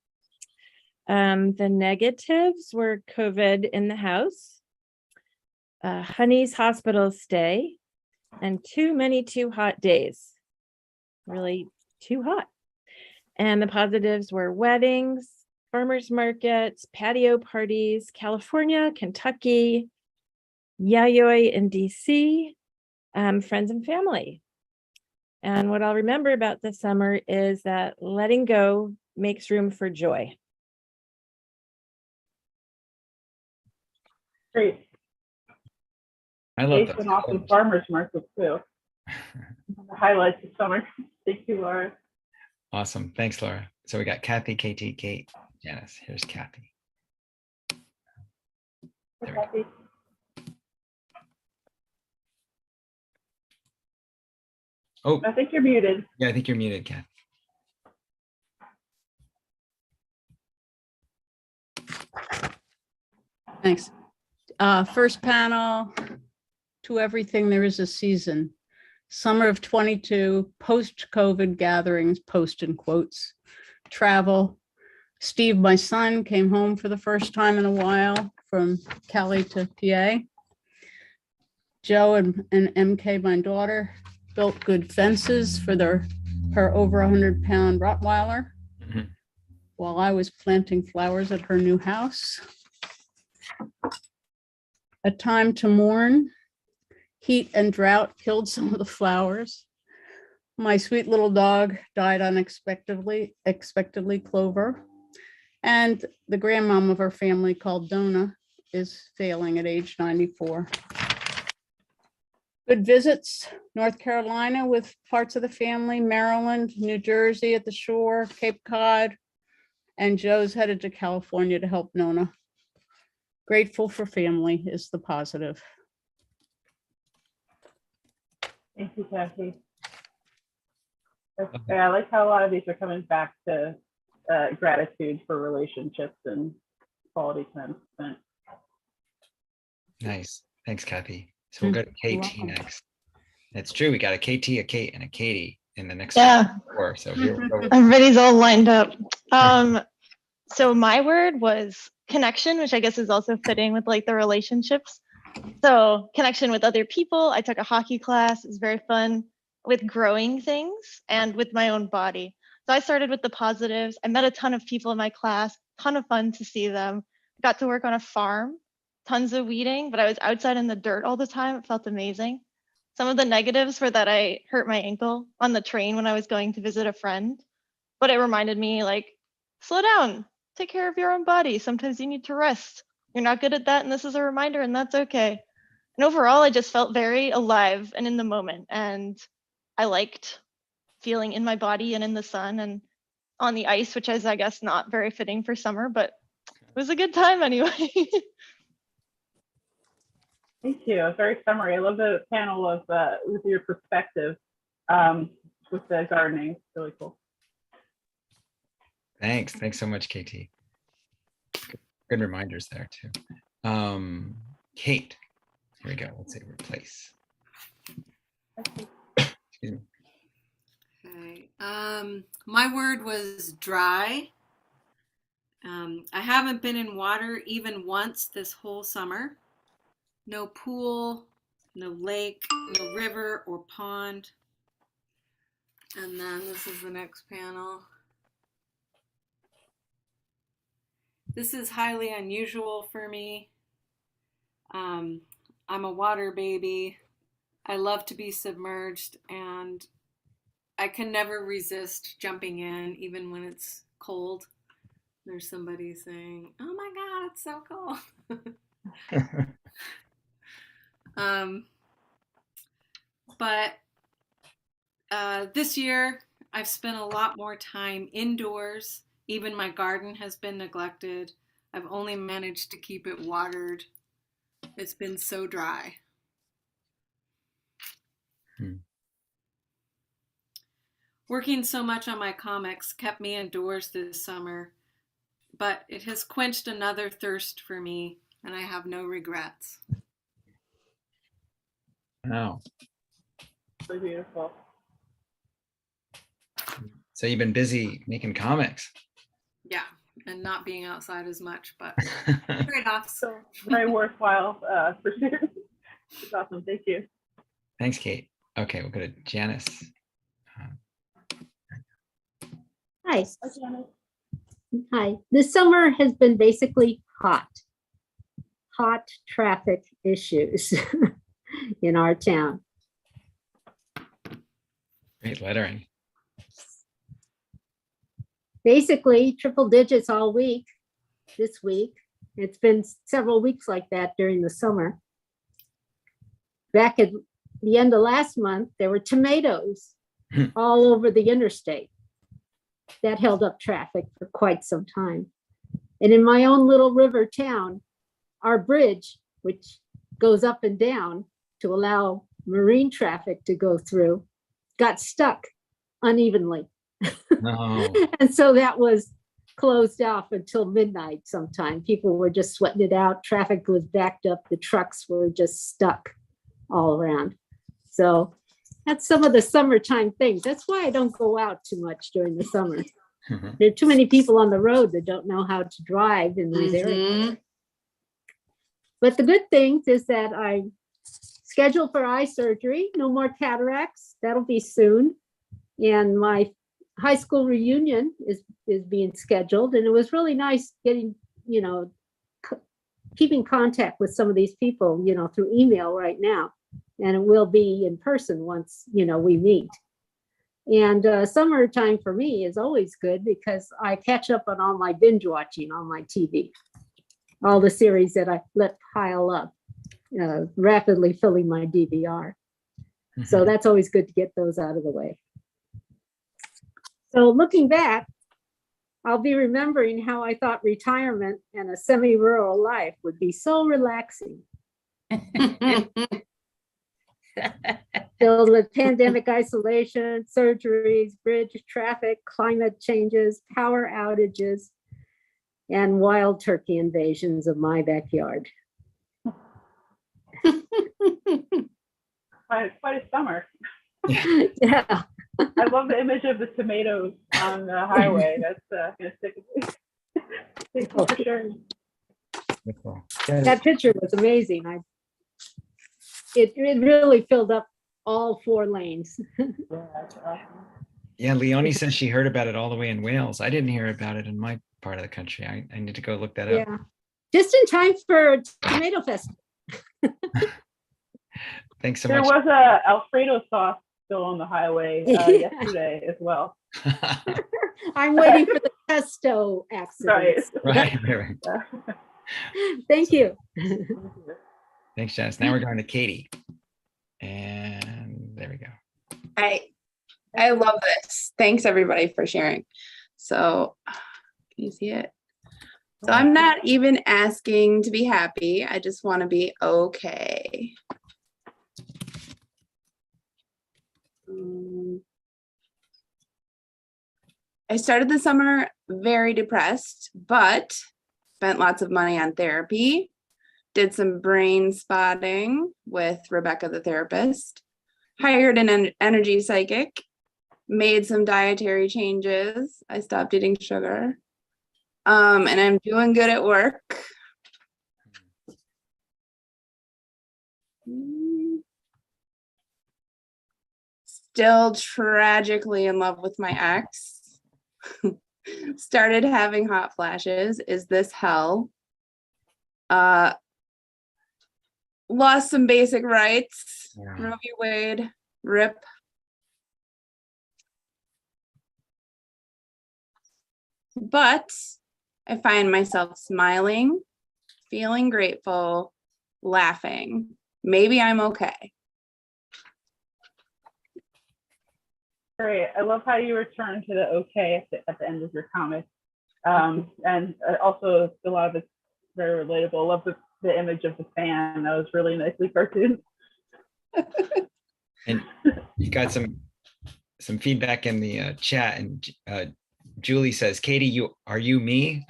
The negatives were COVID in the house, Honey's hospital stay, and too many too hot days. Really too hot. And the positives were weddings, farmers markets, patio parties, California, Kentucky, Yayoi in DC, friends and family. And what I'll remember about this summer is that letting go makes room for joy. Great. I love Based on awesome farmers markets too. The highlights of summer. Thank you, Laura. Awesome. Thanks, Laura. So we got Kathy, KT, Kate, Janice. Here's Kathy. Hey, There we go. Kathy. Oh, I think you're muted. yeah, I think you're muted, Kathy. Thanks. First panel, to everything there is a season. Summer of 22, post-COVID gatherings, post in quotes, travel. Steve, my son, came home for the first time in a while from Cali to PA. Joe and MK, my daughter, built good fences for her over 100-pound Rottweiler Mhm. while I was planting flowers at her new house. A time to mourn. Heat and drought killed some of the flowers. My sweet little dog died unexpectedly, Clover. And the grandmom of our family, called Donna, is failing at age 94. Good visits, North Carolina with parts of the family, Maryland, New Jersey at the shore, Cape Cod, and Joe's headed to California to help Nona. Grateful for family is the positive. Thank you, Kathy. Yeah, I like how a lot of these are coming back to gratitude for relationships and quality time spent. Nice. Thanks, Kathy. So we'll go to You're KT welcome. next. It's true. We got a KT, a Kate, and a Katie in the next Yeah. 4. So here we go. Everybody's all lined up. So my word was connection, which I guess is also fitting with like the relationships. So connection with other people. I took a hockey class. It was very fun with growing things and with my own body. So I started with the positives. I met a ton of people in my class, ton of fun to see them. Got to work on a farm, tons of weeding, but I was outside in the dirt all the time. It felt amazing. Some of the negatives were that I hurt my ankle on the train when I was going to visit a friend, but it reminded me like, slow down, take care of your own body. Sometimes you need to rest. You're not good at that, and this is a reminder, and that's okay. And overall, I just felt very alive and in the moment, and I liked feeling in my body and in the sun and on the ice, which is, I guess, not very fitting for summer, but it was a good time anyway. Thank you. Very summary. I love the panel of with your perspective with the gardening. It's really cool. Thanks. Thanks so much, KT. Good reminders there too. Kate, here we go. Let's say replace. Excuse me. Okay. My word was dry. I haven't been in water even once this whole summer. No pool, no lake, no river or pond. And then this is the next panel. This is highly unusual for me. I'm a water baby. I love to be submerged, and I can never resist jumping in, even when it's cold. There's somebody saying, "Oh my God, it's so cold." But this year, I've spent a lot more time indoors. Even my garden has been neglected. I've only managed to keep it watered. It's been so dry. Working so much on my comics kept me indoors this summer, but it has quenched another thirst for me, and I have no regrets. Wow. So beautiful. So you've been busy making comics. Yeah, and not being outside as much, but trade-offs. So very worthwhile for sure. It's awesome. Thank you. Thanks, Kate. Okay, we'll go to Janice. Hi. Hi, Janice. Hi. This summer has been basically hot traffic issues in our town. Great lettering. Basically, triple digits all week this week. It's been several weeks like that during the summer. Back at the end of last month, there were tomatoes all over the interstate. That held up traffic for quite some time. And in my own little river town, our bridge, which goes up and down to allow marine traffic to go through, got stuck unevenly. No. And so that was closed off until midnight sometime. People were just sweating it out. Traffic was backed up. The trucks were just stuck all around. So that's some of the summertime things. That's why I don't go out too much during the summer. There are too many people on the road that don't know how to drive in these areas. But the good things is that I scheduled for eye surgery, no more cataracts. That'll be soon. And my high school reunion is being scheduled. And it was really nice getting, keeping contact with some of these people, through email right now. And it will be in person once, we meet. And summertime for me is always good because I catch up on all my binge watching on my TV, all the series that I let pile up, rapidly filling my DVR. So that's always good to get those out of the way. So looking back, I'll be remembering how I thought retirement and a semi-rural life would be so relaxing. Filled with pandemic isolation, surgeries, bridge traffic, climate changes, power outages, and wild turkey invasions of my backyard. My quite a summer. Yeah. I love the image of the tomatoes on the highway. That's gonna stick with me for sure. Wonderful. That picture was amazing. It really filled up all 4 lanes. Yeah, that's awesome. Yeah, Leonie says she heard about it all the way in Wales. I didn't hear about it in my part of the country. I need to go look that up. Yeah. Just in time for Tomato Festival. Thanks so There much. was a Alfredo sauce still on the highway yesterday as well. I'm waiting for the pesto accidents. Right. Thank you. Thanks, Janice. Now we're going to Katie. And there we go. I love this. Thanks everybody for sharing. So can you see it? So I'm not even asking to be happy. I just want to be okay. I started the summer very depressed, but spent lots of money on therapy, did some brain spotting with Rebecca the therapist, hired an energy psychic, made some dietary changes. I stopped eating sugar. And I'm doing good at work. Still tragically in love with my ex. Started having hot flashes. Is this hell? Lost some basic rights. Roe v. Wade, RIP. But I find myself smiling, feeling grateful, laughing. Maybe I'm okay. Great. I love how you return to the okay at the end of your comic. And also a lot of it's very relatable. I love the image of the fan. That was really nicely cartoon. And you got some feedback in the chat, and Julie says, Katie, are you me?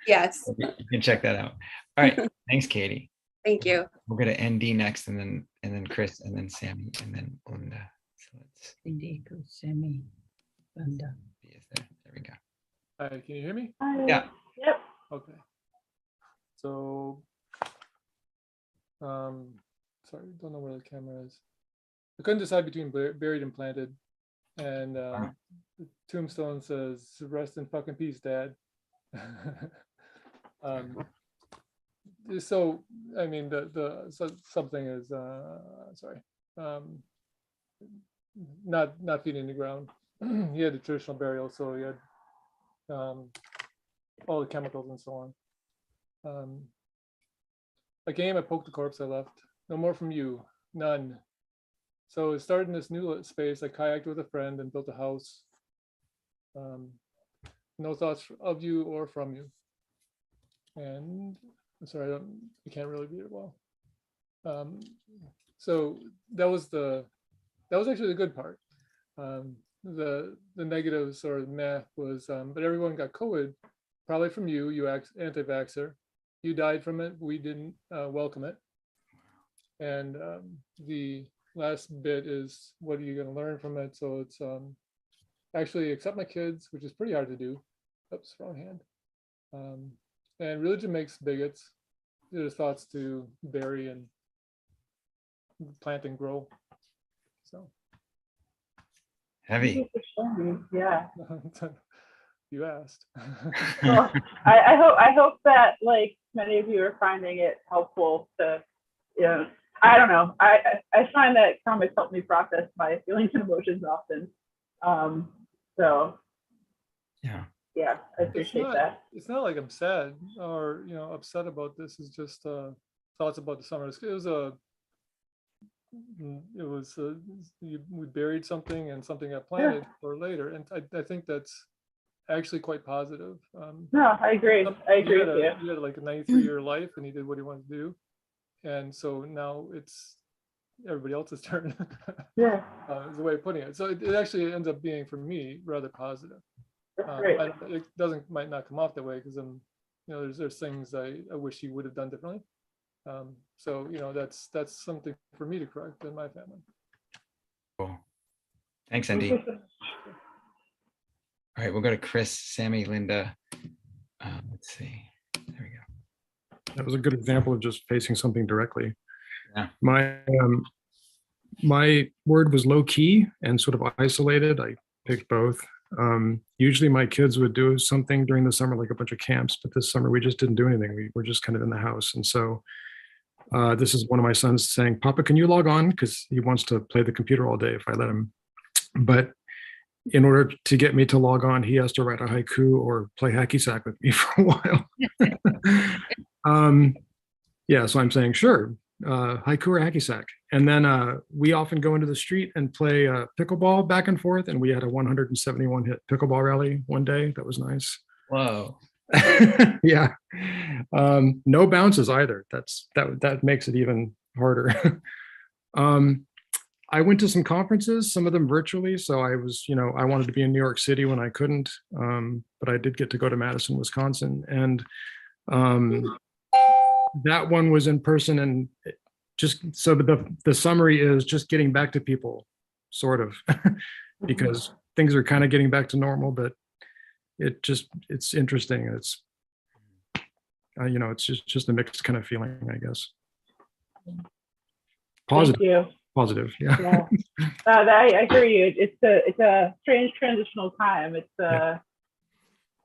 Yes. You can check that out. All right. Thanks, Katie. Thank you. We're going to ND next, and then Chris, and then Sammy, and then Linda. So let's Sammy, Linda. there we go. Hi, can you hear me? Yeah. Yep. Okay. So, sorry, don't know where the camera is. I couldn't decide between buried and planted, and the tombstone says, "Rest in fucking peace, Dad." So I mean, something is sorry, not feeding the ground. He had a traditional burial, so he had all the chemicals and so on. I came, I poked the corpse, I left. No more from you, none. So it started in this new space. I kayaked with a friend and built a house. No thoughts of you or from you. And I'm sorry, I can't really read it well. So that was actually the good part. The negatives or the meh was, but everyone got COVID, probably from you anti-vaxxer. You died from it. We didn't welcome it. And the last bit is, what are you going to learn from it? So it's actually accept my kids, which is pretty hard to do. Oops, wrong hand. And religion makes bigots. There's thoughts to bury and plant and grow. So heavy. Yeah. You asked. Well, I hope that like many of you are finding it helpful to, I don't know. I find that comics help me process my feelings and emotions often. So yeah, I appreciate that. It's not like I'm sad or upset about this. It's just thoughts about the summer. We buried something and something got planted for later, and I think that's actually quite positive. No, I agree. I agree with you. He had like a 93-year life, and he did what he wanted to do, and so now it's everybody else's turn. Yeah, is the way of putting it. So it actually ends up being, for me, rather positive. Great. It might not come off that way because there's things I wish he would have done differently. So, that's something for me to correct in my family. Cool. Thanks, Andy. All right, we'll go to Chris, Sammy, Linda. Let's see. There we go. That was a good example of just facing something directly. Yeah. My word was low key and sort of isolated. I picked both. Usually my kids would do something during the summer, like a bunch of camps, but this summer we just didn't do anything. We were just kind of in the house. And so this is one of my sons saying, Papa, can you log on? Because he wants to play the computer all day if I let him. But in order to get me to log on, he has to write a haiku or play hacky sack with me for a while. Yeah, so I'm saying, sure, haiku or hacky sack. And then we often go into the street and play pickleball back and forth. And we had a 171 hit pickleball rally one day. That was nice. Whoa. Yeah. No bounces either. That makes it even harder. I went to some conferences, some of them virtually. So I was, I wanted to be in New York City when I couldn't, but I did get to go to Madison, Wisconsin. And that one was in person. And just so the summary is just getting back to people, sort of, because things are kind of getting back to normal, but it's interesting. It's, it's just a mixed kind of feeling, I guess. Positive. Thank you. Positive, yeah. I hear you. It's a strange transitional time. And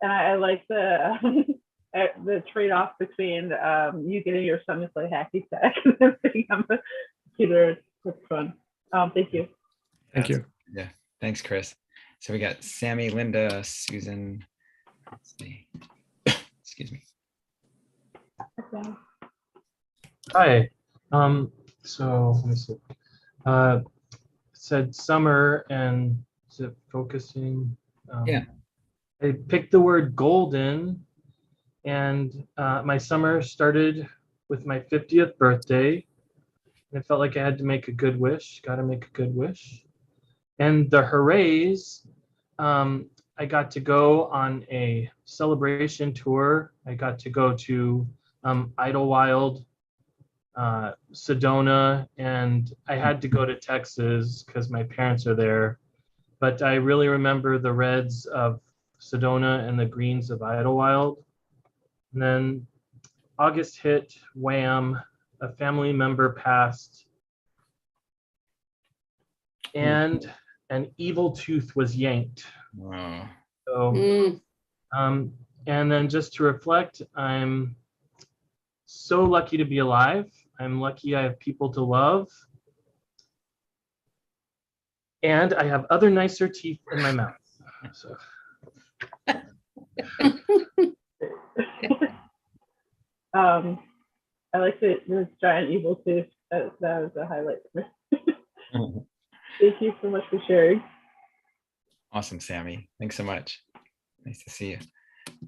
I like the trade-off between you getting your son to play hacky sack and then being on the computer. That's fun. Thank you. Thank you. Yeah, thanks, Chris. So we got Sammy, Linda, Susan. Let's see. Excuse me. Okay. Hi. So let me see. Said summer and is it focusing? Yeah. I picked the word golden, and my summer started with my 50th birthday. And I felt like I had to make a good wish. Got to make a good wish. And the hoorays, I got to go on a celebration tour. I got to go to Idlewild, Sedona, and I had to go to Texas because my parents are there. But I really remember the reds of Sedona and the greens of Idlewild. And then August hit, wham, a family member passed, and an evil tooth was yanked. Wow. So, and then just to reflect, I'm so lucky to be alive. I'm lucky I have people to love. And I have other nicer teeth in my mouth. So. I like this giant evil tooth. That was a highlight for me. Thank you so much for sharing. Awesome, Sammy. Thanks so much. Nice to see you.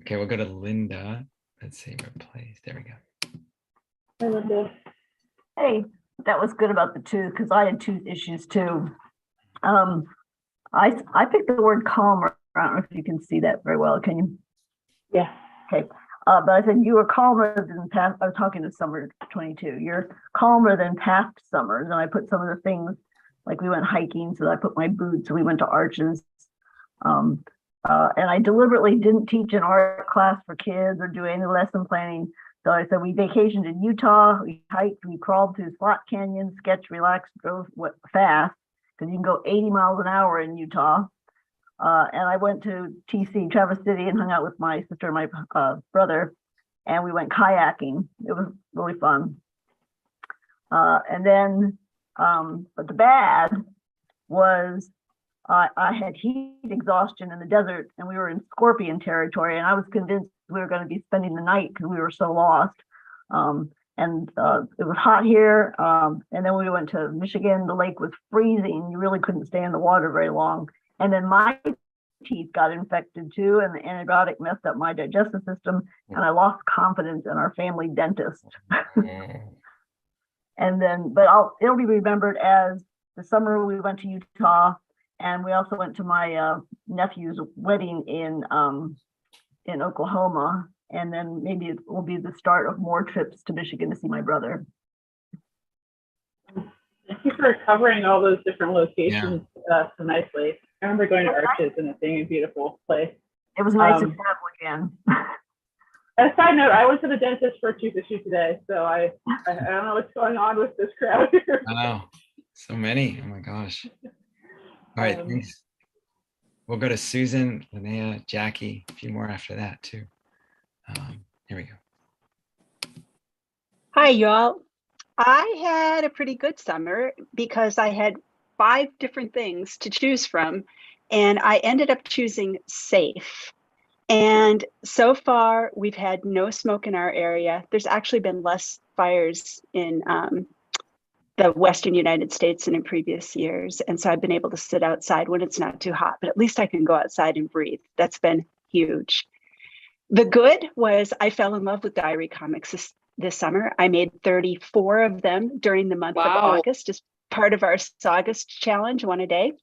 Okay, we'll go to Linda. Let's see, replace. There we go. Hi, Linda. Hey, that was good about the tooth because I had tooth issues too. I picked the word calmer. I don't know if you can see that very well. Can you? Yeah. Okay. But I said you were calmer than past. I was talking to summer 22. You're calmer than past summers, and I put some of the things like we went hiking, so I put my boots. So we went to Arches, and I deliberately didn't teach an art class for kids or do any lesson planning. So I said we vacationed in Utah. We hiked. We crawled through Slot Canyon, sketched, relaxed, drove fast because you can go 80 miles an hour in Utah. And I went to TC, Traverse City, and hung out with my sister and my brother, and we went kayaking. It was really fun. And then, but the bad was I had heat exhaustion in the desert, and we were in scorpion territory, and I was convinced we were going to be spending the night because we were so lost. And it was hot here. And then we went to Michigan. The lake was freezing. You really couldn't stay in the water very long. And then my teeth got infected too, and the antibiotic messed up my digestive system, and I lost confidence in our family dentist. And then, but it'll be remembered as the summer we went to Utah, and we also went to my nephew's wedding in Oklahoma, And then maybe it will be the start of more trips to Michigan to see my brother. Thank you for covering all those different locations so nicely. I remember going to Arches and it being a beautiful place. It was nice to travel again. As a side note, I went to the dentist for a tooth issue today, so I don't know what's going on with this crowd here. Wow, so many. Oh my gosh. All right, thanks. We'll go to Susan, Linnea, Jackie, a few more after that too. Here we go. Hi, y'all. I had a pretty good summer because I had 5 different things to choose from, and I ended up choosing safe. And so far, we've had no smoke in our area. There's actually been less fires in the Western United States than in previous years. And so I've been able to sit outside when it's not too hot, but at least I can go outside and breathe. That's been huge. The good was I fell in love with diary comics this summer. I made 34 of them during the month of August as part of our August challenge, 1 a day.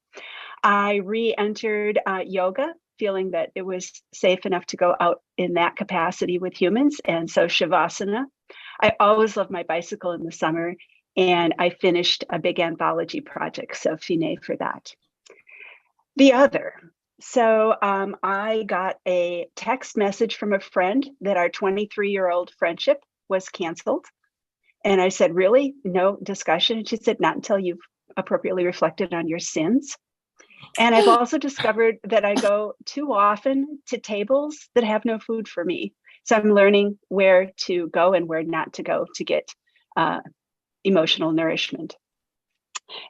I re-entered yoga, feeling that it was safe enough to go out in that capacity with humans. And so Shavasana. I always love my bicycle in the summer, and I finished a big anthology project. So fine for that. The other. So I got a text message from a friend that our 23-year-old friendship was canceled. And I said, really? No discussion? And she said, not until you've appropriately reflected on your sins. And I've also discovered that I go too often to tables that have no food for me. So I'm learning where to go and where not to go to get emotional nourishment.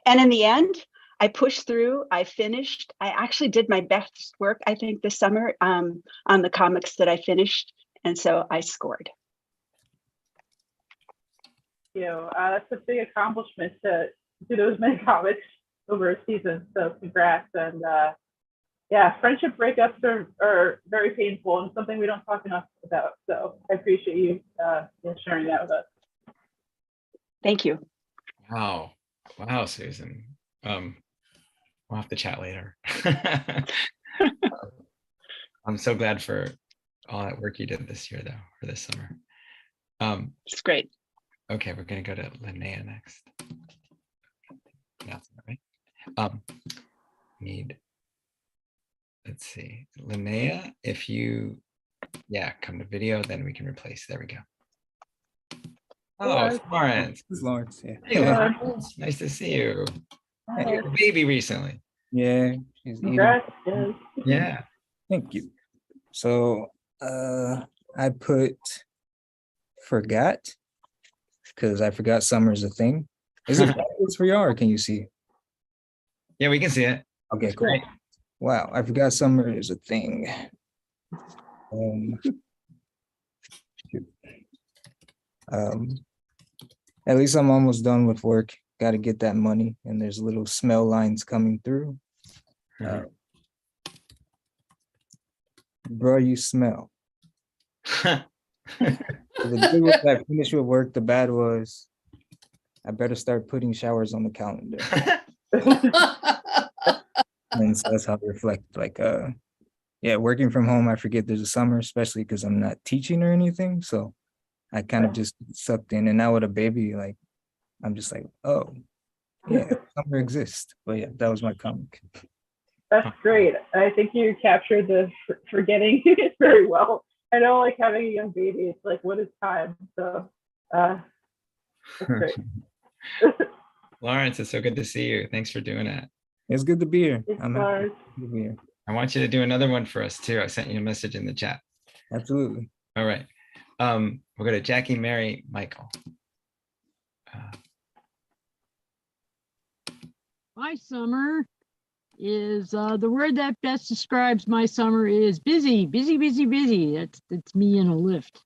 And in the end, I pushed through, I finished. I actually did my best work, I think, this summer on the comics that I finished. And so I scored. That's a big accomplishment to do those many comics over a season. So congrats. And yeah, friendship breakups are very painful and something we don't talk enough about. So I appreciate you sharing that with us. Thank you. Wow. Wow, Susan. We'll have to chat later. I'm so glad for all that work you did this year, though, or this summer. It's great. Okay, we're going to go to Linnea next. That's right. Let's see, Linnea, if you, come to video, then we can replace. There we go. Oh, it's Lawrence. It's Lawrence, yeah. Hey, Lawrence. Nice to see you. Had your baby recently. Yeah, she's Congrats. Yeah. Thank you. So I put forgot because I forgot summer's a thing. Is it backwards for y'all or can you see? Yeah, we can see it. Okay, cool. Great. Wow, I forgot summer is a thing. At least I'm almost done with work. Got to get that money, and there's little smell lines coming through. Bro, you smell. The good was I finished with work. The bad was I better start putting showers on the calendar. And so that's how I reflect. Like, working from home, I forget there's a summer, especially because I'm not teaching or anything. So I kind of just sucked in. And now with a baby, like, I'm just like, oh, yeah, summer exists. But yeah, that was my comic. That's great. I think you captured the forgetting very well. I know, like, having a young baby, it's like, what is time? So that's great. Lawrence, it's so good to see you. Thanks for doing that. It's good to be here. I'm happy to be here. I want you to do another one for us too. I sent you a message in the chat. Absolutely. All right. We'll go to Jackie, Mary, Michael. My summer is the word that best describes my summer is busy, busy, busy, busy. That's me in a lift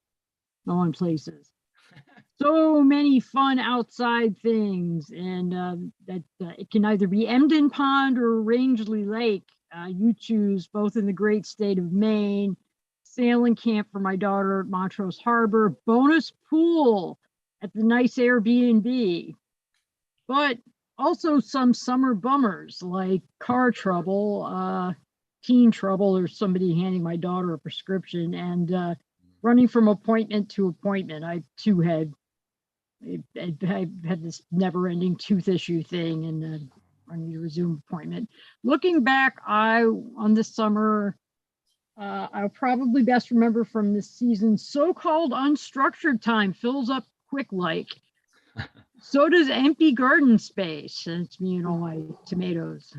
going places. So many fun outside things, and it can either be Emden Pond or Rangeley Lake. You choose, both in the great state of Maine. Sailing camp for my daughter at Montrose Harbor. Bonus pool at the nice Airbnb. But also some summer bummers like car trouble, teen trouble, or somebody handing my daughter a prescription, and running from appointment to appointment. I too had I had this never-ending tooth issue thing, and I need to resume appointment. Looking back, on this summer, I'll probably best remember from this season, so-called unstructured time fills up quick like. So does empty garden space. And it's me and all my tomatoes.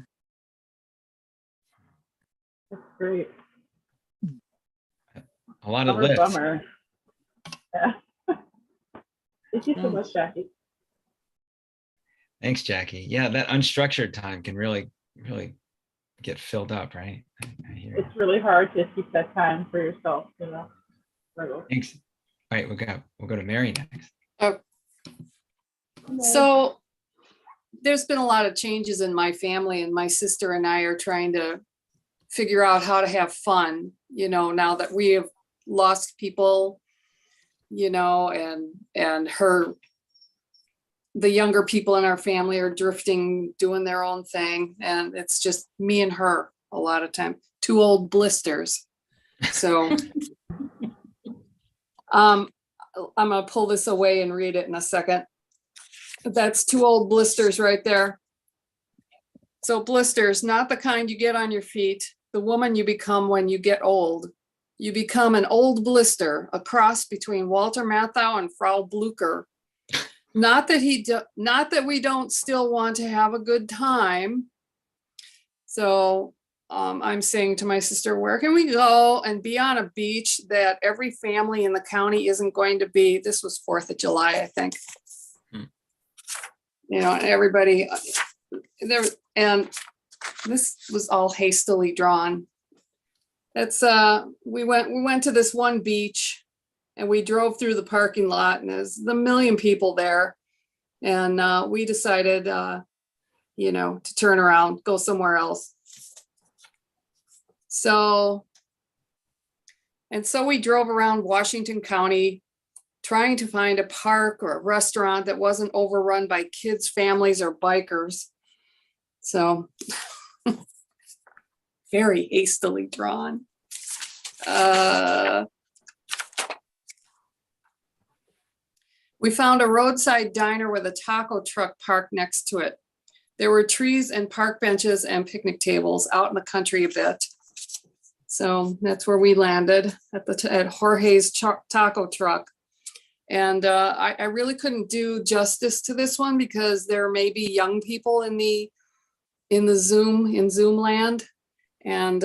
That's great. A lot of lists. Bummer. Yeah. Thank you so much, Jackie. Thanks, Jackie. Yeah, that unstructured time can really get filled up, right? I hear you. It's really hard to keep that time for yourself, you know. Thanks. All right, we'll go to Mary next. Oh. So there's been a lot of changes in my family, and my sister and I are trying to figure out how to have fun, you know, now that we have lost people, you know, and the younger people in our family are drifting, doing their own thing. And it's just me and her a lot of time, 2 old blisters. So I'm gonna pull this away and read it in a second. That's 2 old blisters right there. So blisters, not the kind you get on your feet, the woman you become when you get old. You become an old blister, a cross between Walter Matthau and Frau Blucher. Not that we don't still want to have a good time. So I'm saying to my sister, where can we go and be on a beach that every family in the county isn't going to be? This was 4th of July, I think. You know, and everybody there, and this was all hastily drawn. It's we went to this one beach, and we drove through the parking lot, and there's a million people there, and we decided you know, to turn around, go somewhere else. So we drove around Washington County trying to find a park or a restaurant that wasn't overrun by kids, families, or bikers. So very hastily drawn. We found a roadside diner with a taco truck parked next to it. There were trees and park benches and picnic tables out in the country a bit. So that's where we landed at Jorge's taco truck. And I really couldn't do justice to this one because there may be young people in Zoom land. And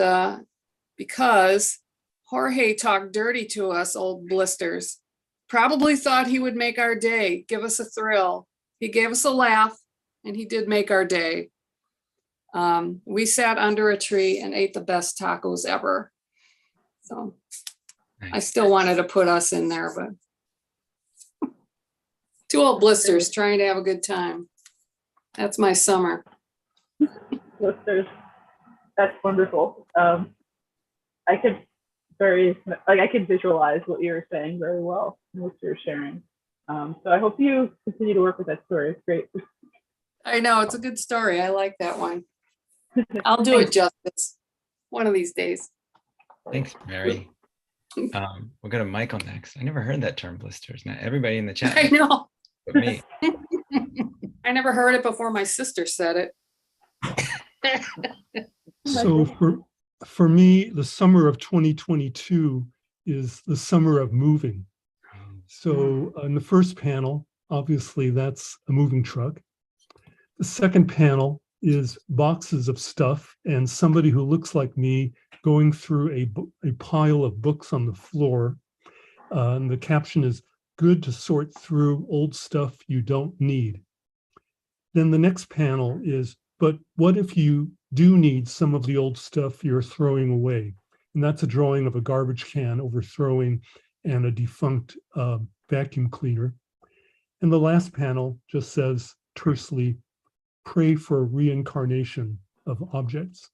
because Jorge talked dirty to us old blisters, probably thought he would make our day, give us a thrill. He gave us a laugh, and he did make our day. We sat under a tree and ate the best tacos ever. So I still wanted to put us in there, but 2 old blisters trying to have a good time. That's my summer. Blisters. That's wonderful. I could visualize what you were saying very well, what you're sharing. So I hope you continue to work with that story. It's great. I know, it's a good story. I like that one. I'll do it justice one of these days. Thanks, Mary. We'll go to Michael next. I never heard that term, blisters. Now everybody in the chat. I know. But me. I never heard it before my sister said it. So for me, the summer of 2022 is the summer of moving. So in the first panel, obviously that's a moving truck. The second panel is boxes of stuff and somebody who looks like me going through a pile of books on the floor. And the caption is, "Good to sort through old stuff you don't need." Then the next panel is, "But what if you do need some of the old stuff you're throwing away?" And that's a drawing of a garbage can overthrowing and a defunct vacuum cleaner. And the last panel just says tersely, "Pray for reincarnation of objects."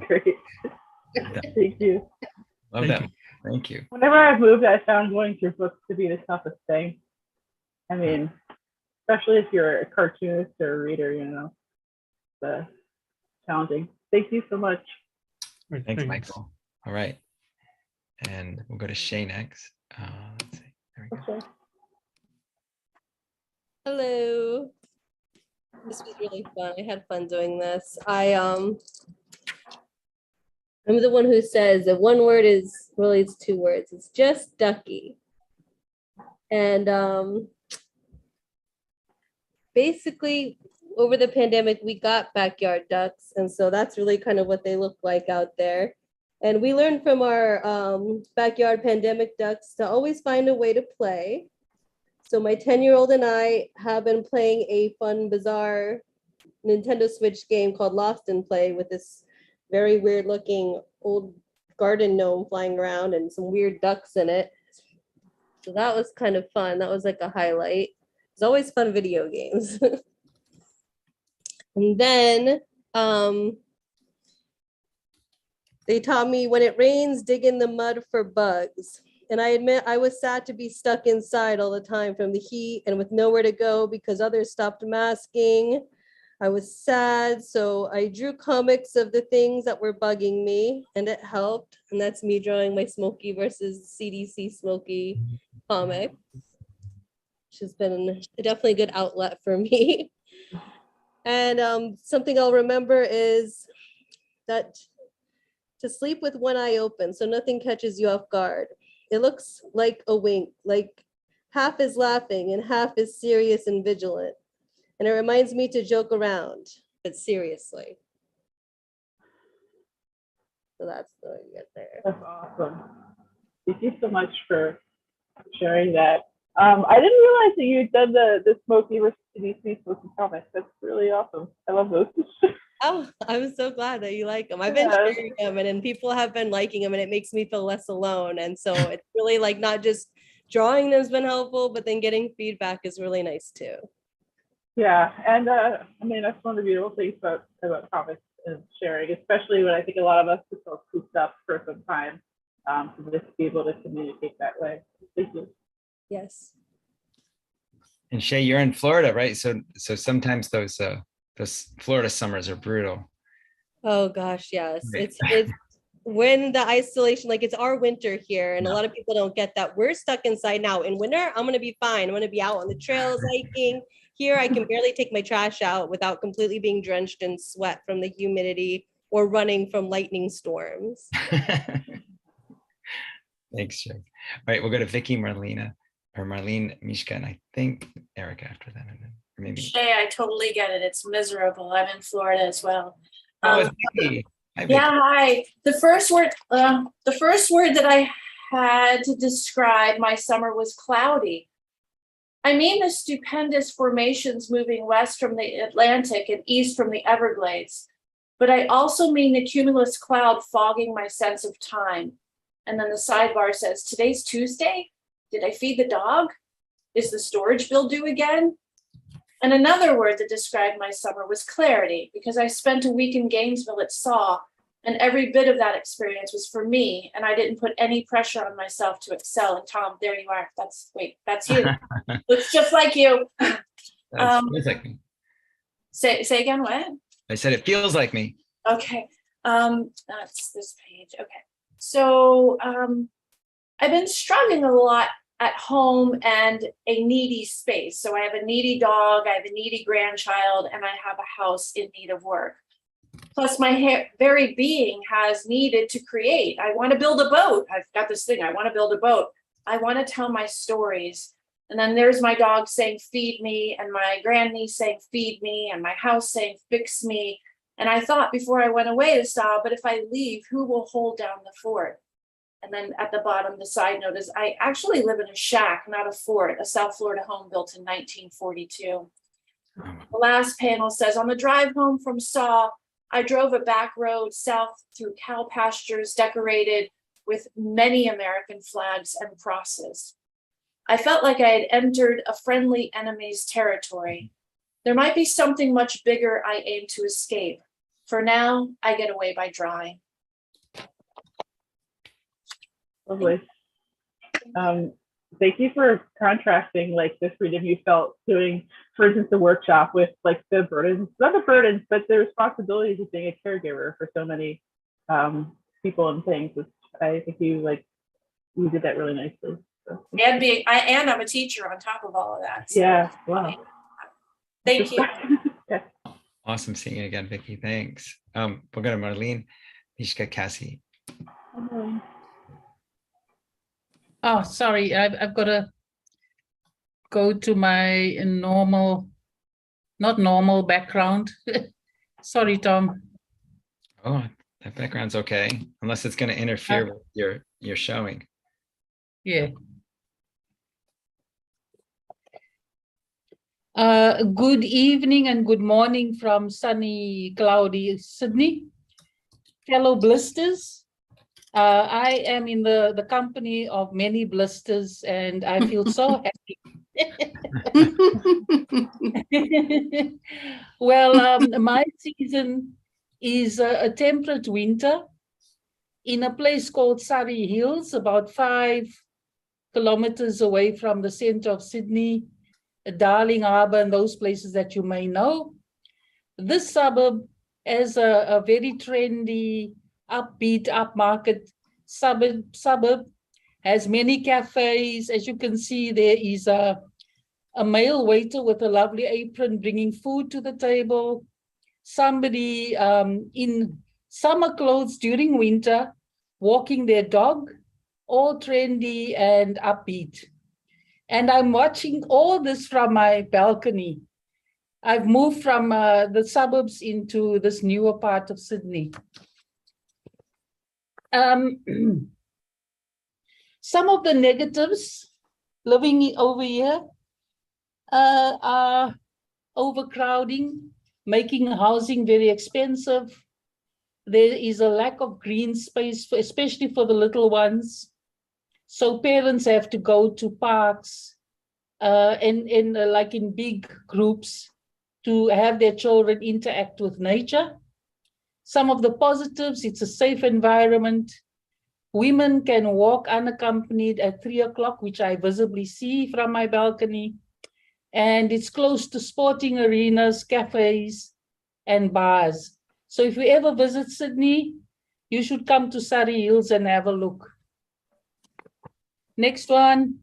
Great. Thank you. Love that. Thank you. Whenever I've moved, I found going through books to be the toughest thing. I mean, especially if you're a cartoonist or a reader, you know, it's challenging. Thank you so much. Thanks, Michael. All right. And we'll go to Shay next. Let's see. There we go. Hello. This was really fun. I had fun doing this. I'm the one who says that one word is really it's two words. It's just ducky. And basically over the pandemic, we got backyard ducks. And so that's really kind of what they look like out there. And we learned from our backyard pandemic ducks to always find a way to play. So my 10-year-old and I have been playing a fun, bizarre Nintendo Switch game called Lost in Play with this very weird looking old garden gnome flying around and some weird ducks in it. So that was kind of fun. That was like a highlight. It's always fun video games. And then they taught me when it rains, dig in the mud for bugs. And I admit I was sad to be stuck inside all the time from the heat and with nowhere to go because others stopped masking. I was sad, so I drew comics of the things that were bugging me and it helped. And that's me drawing my Smokey versus CDC Smokey comic, which has been definitely a good outlet for me. And something I'll remember is that to sleep with one eye open so nothing catches you off guard. It looks like a wink, like half is laughing and half is serious and vigilant. And it reminds me to joke around, but seriously. So that's what I get there. That's awesome. Thank you so much for sharing that. I didn't realize that you had done the Smokey versus CDC Smokey comics. That's really awesome. I love those. Oh, I'm so glad that you like them. I've been sharing them and people have been liking them and it makes me feel less alone. And so it's really like not just drawing them has been helpful, but then getting feedback is really nice too. Yeah, and I mean, that's one of the beautiful things about comics and sharing, especially when I think a lot of us have felt cooped up for some time, to just be able to communicate that way. Thank you. Yes. And Shay, you're in Florida, right? So sometimes those Florida summers are brutal. Oh gosh, yes. Right. It's when the isolation, like it's our winter here, and a lot of people don't get that. We're stuck inside now. In winter, I'm gonna be fine. I'm gonna be out on the trails hiking. Here, I can barely take my trash out without completely being drenched in sweat from the humidity or running from lightning storms. Thanks, Shay. All right, we'll go to Vicky, Marlene, Mishka, and I think Erica after that. And then maybe. Shay, I totally get it. It's miserable. I'm in Florida as well. Oh, it's Vicky. Hi, Vicky. Yeah, hi. The first word that I had to describe my summer was cloudy. I mean the stupendous formations moving west from the Atlantic and east from the Everglades, but I also mean the cumulus cloud fogging my sense of time. And then the sidebar says, today's Tuesday? Did I feed the dog? Is the storage bill due again? And another word that described my summer was clarity, because I spent a week in Gainesville at SAW, and every bit of that experience was for me, and I didn't put any pressure on myself to excel. And Tom, there you are. That's you. Looks just like you. Feels like me. Say again, what? I said it feels like me. Okay. That's this page. Okay. So I've been struggling a lot at home and a needy space. So I have a needy dog, I have a needy grandchild, and I have a house in need of work. Plus my very being has needed to create. I want to build a boat. I've got this thing, I want to build a boat. I want to tell my stories. And then there's my dog saying, feed me, and my grandniece saying, feed me, and my house saying, fix me. And I thought before I went away to SAW, but if I leave, who will hold down the fort? And then at the bottom, the side note is I actually live in a shack, not a fort, a South Florida home built in 1942. The last panel says, on the drive home from SAW, I drove a back road south through cow pastures decorated with many American flags and crosses. I felt like I had entered a friendly enemy's territory. There might be something much bigger I aim to escape. For now, I get away by drawing. Lovely. Thank you for contrasting like the freedom you felt doing, for instance, the workshop with like the burdens, not the burdens, but the responsibilities of being a caregiver for so many people and things. I think you like You did that really nicely. So, And I'm a teacher on top of all of that. So, yeah, wow. thank you. Awesome seeing you again, Vicky. Thanks. We'll go to Marlene, Mishka, Cassie. Oh, sorry, I've got to go to my normal, not normal background. Sorry, Tom. Oh, that background's okay, unless it's going to interfere with your showing. Yeah. Good evening and good morning from sunny, cloudy Sydney. Fellow blisters, I am in the company of many blisters and I feel so happy. Well, my season is a temperate winter in a place called Surrey Hills, about 5 kilometers away from the center of Sydney, Darling Harbour, and those places that you may know. This suburb is a very trendy, upbeat, upmarket suburb, has many cafes. As you can see, there is a male waiter with a lovely apron bringing food to the table. Somebody in summer clothes during winter, walking their dog, all trendy and upbeat. And I'm watching all this from my balcony. I've moved from the suburbs into this newer part of Sydney. Some of the negatives living over here are overcrowding, making housing very expensive. There is a lack of green space, especially for the little ones. So parents have to go to parks and like in big groups to have their children interact with nature. Some of the positives, it's a safe environment. Women can walk unaccompanied at 3 o'clock, which I visibly see from my balcony. And it's close to sporting arenas, cafes, and bars. So if you ever visit Sydney, you should come to Surrey Hills and have a look. Next one.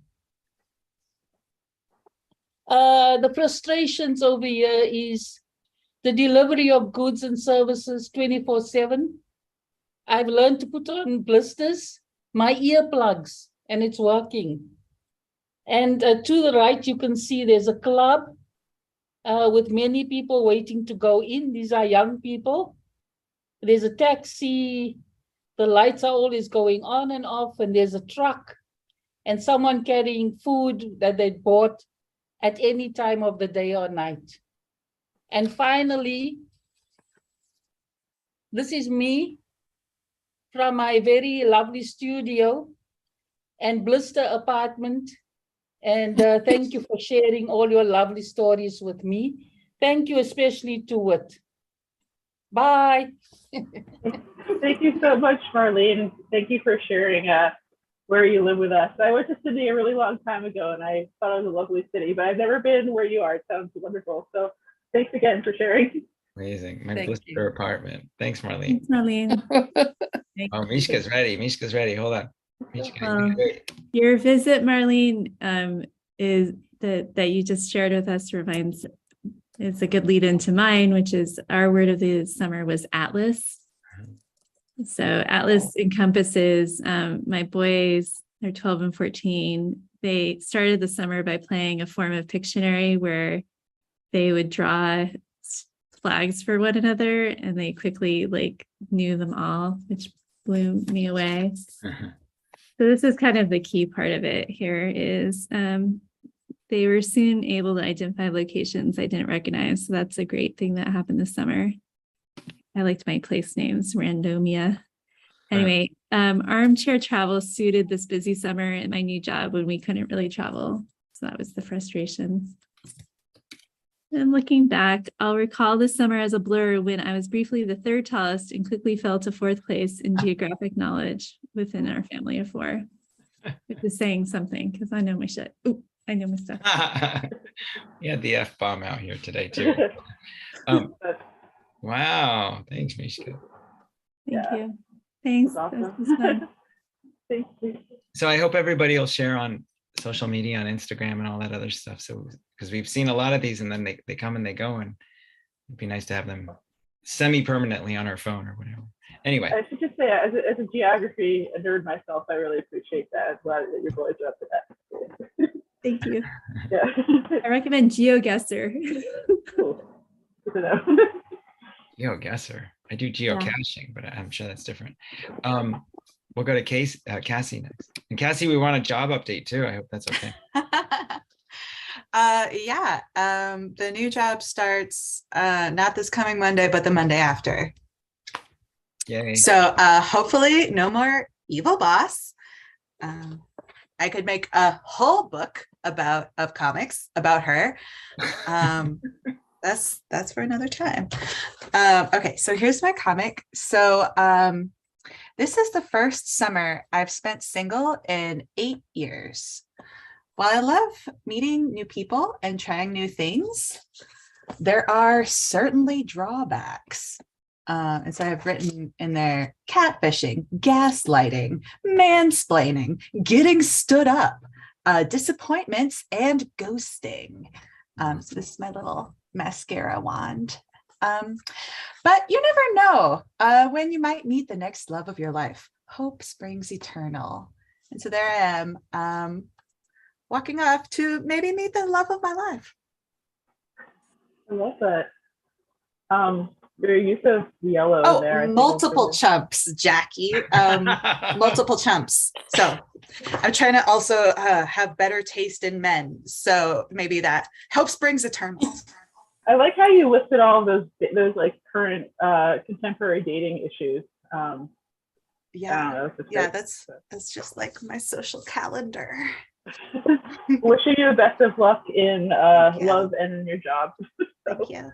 The frustrations over here is the delivery of goods and services 24/7. I've learned to put on blisters, my earplugs, and it's working. And to the right, you can see there's a club with many people waiting to go in. These are young people. There's a taxi. The lights are always going on and off, and there's a truck and someone carrying food that they bought at any time of the day or night. And finally, this is me from my very lovely studio and blister apartment. And thank you for sharing all your lovely stories with me. Thank you especially to Whit. Bye. Thank you so much, Marlene. Thank you for sharing where you live with us. I went to Sydney a really long time ago and I thought it was a lovely city, but I've never been where you are. It sounds wonderful. So thanks again for sharing. Amazing. My Thank blister apartment. Thanks, Marlene. Thanks, Marlene. Oh, Mishka's ready. Mishka's ready. Hold on. Mishka, Well, wait. your visit, Marlene, is that you just shared with us is a good lead into mine, which is our word of the summer was Atlas. So Atlas encompasses my boys, they're 12 and 14. They started the summer by playing a form of Pictionary where they would draw flags for one another and they quickly knew them all, which blew me away. So this is kind of the key part of it here is they were soon able to identify locations I didn't recognize. So that's a great thing that happened this summer. I liked my place names, Randomia. Anyway, armchair travel suited this busy summer at my new job when we couldn't really travel. So that was the frustration. And looking back, I'll recall this summer as a blur when I was briefly the 3rd tallest and quickly fell to 4th place in geographic knowledge within our family of 4. Which is saying something because I know my shit. Ooh, I know my stuff. We had the F-bomb out here today too. Wow. Thanks, Mishka. Thank you. Thanks. Awesome. This was fun. Thank you. So I hope everybody will share on social media, on Instagram and all that other stuff. So, because we've seen a lot of these and then they come and they go, and it'd be nice to have them semi-permanently on our phone or whatever. Anyway. I should just say, as a geography nerd myself, I really appreciate that. I'm glad that your boys are up to that. Thank you. Yeah. I recommend GeoGuessr. Cool. Good to know. GeoGuessr. I do geocaching, but I'm sure that's different. We'll go to Cassie next. And Cassie, we want a job update too. I hope that's okay. The new job starts not this coming Monday, but the Monday after. Yay. So hopefully no more evil boss. I could make a whole book of comics about her. That's for another time. Okay, so here's my comic. So this is the first summer I've spent single in 8 years. While I love meeting new people and trying new things, there are certainly drawbacks. And so I've written in there catfishing, gaslighting, mansplaining, getting stood up, disappointments, and ghosting. So this is my little mascara wand. But you never know when you might meet the next love of your life. Hope springs eternal. And so there I am, walking off to maybe meet the love of my life. I love that. Your use of yellow there. I think Multiple chumps, Jackie. Multiple chumps. So I'm trying to also have better taste in men. So maybe that hope springs eternal. I like how you listed all of those like current contemporary dating issues. That's just like my social calendar. Wishing you the best of luck in love and in your job. Thank you.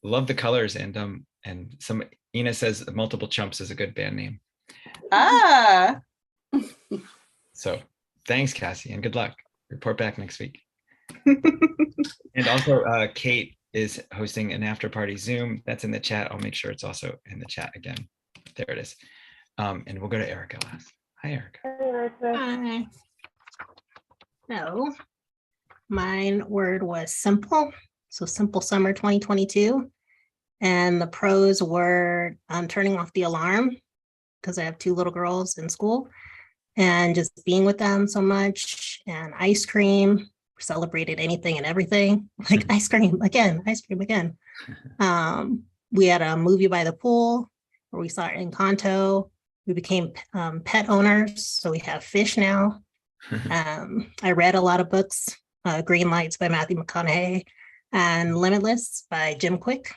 Love the colors, and some Ina says Multiple Chumps is a good band name. So thanks, Cassie, and good luck. Report back next week. And also Kate is hosting an after party Zoom. That's in the chat. I'll make sure it's also in the chat again. There it is. And we'll go to Erica last. Hi, Erica. Hey, Erica. Hi. So mine word was simple. So simple summer 2022. And the pros were turning off the alarm because I have 2 little girls in school and just being with them so much, and ice cream, celebrated anything and everything, like ice cream again. We had a movie by the pool where we saw Encanto. We became pet owners, so we have fish now. I read a lot of books, Green Lights by Matthew McConaughey and Limitless by Jim Quick.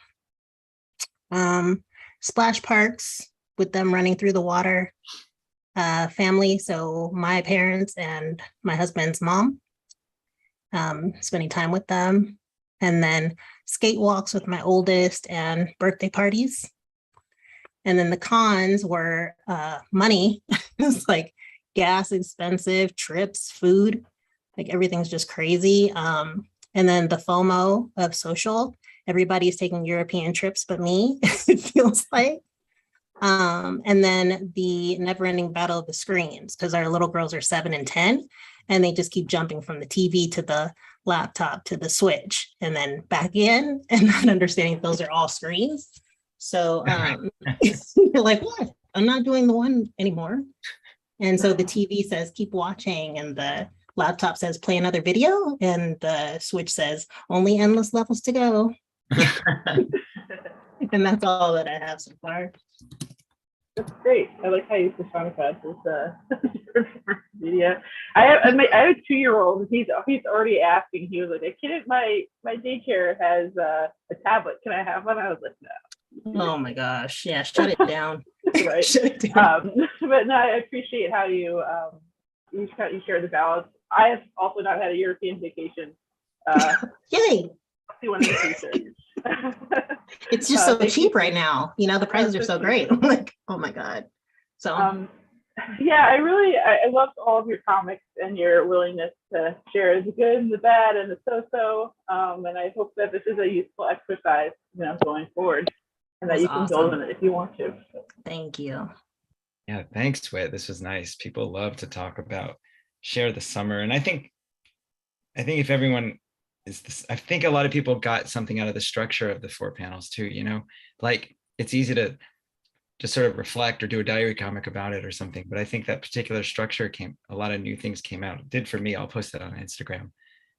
Splash parks with them running through the water. Family, so my parents and my husband's mom, spending time with them. And then skate walks with my oldest and birthday parties. And then the cons were money. It's like gas expensive, trips, food, like everything's just crazy. And then the FOMO of social, everybody's taking European trips but me, it feels like. And then the never-ending battle of the screens, because our little girls are 7 and 10, and they just keep jumping from the TV to the laptop to the Switch and then back in, and not understanding those are all screens. So you're like, what? I'm not doing the one anymore. And so the TV says, keep watching, and the laptop says, play another video, and the Switch says, only endless levels to go. And that's all that I have so far. That's great. I like how you personified this media. I have a 2-year-old. He's already asking. He was like, my daycare has a tablet. Can I have one? I was like, no. Oh my gosh. Yeah, shut it down. Right. Shut it down. But no, I appreciate how you share the balance. I have also not had a European vacation. Yay. See one in the future. It's just so cheap right now. You know, the prices are so great. I'm like, oh my God. So yeah, I loved all of your comics and your willingness to share the good and the bad and the so-so. And I hope that this is a useful exercise, going forward, and that you can build on it if you want to. Thank you. Yeah, thanks, Whit. This was nice. People love to talk about, share the summer. And I think if everyone is this, I think a lot of people got something out of the structure of the 4 panels too, like it's easy to just sort of reflect or do a diary comic about it or something. But I think that particular structure a lot of new things came out. It did for me. I'll post that on Instagram.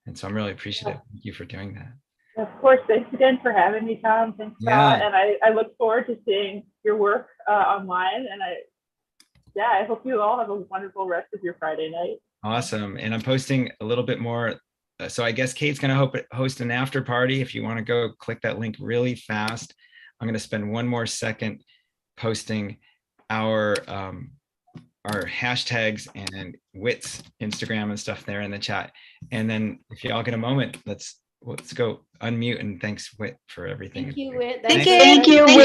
And so I'm really appreciative. Thank you for doing that. Of course, thanks again for having me, Tom. Thanks, Scott. Yeah. And I look forward to seeing your work online. And I hope you all have a wonderful rest of your Friday night. Awesome. And I'm posting a little bit more. So I guess Kate's going to host an after party. If you want to go click that link really fast, I'm going to spend one more second posting our hashtags and Whit's Instagram and stuff there in the chat. And then if y'all get a moment, let's go unmute, and thanks, Whit, for everything. Thank you, Whit. Thank you, Whit.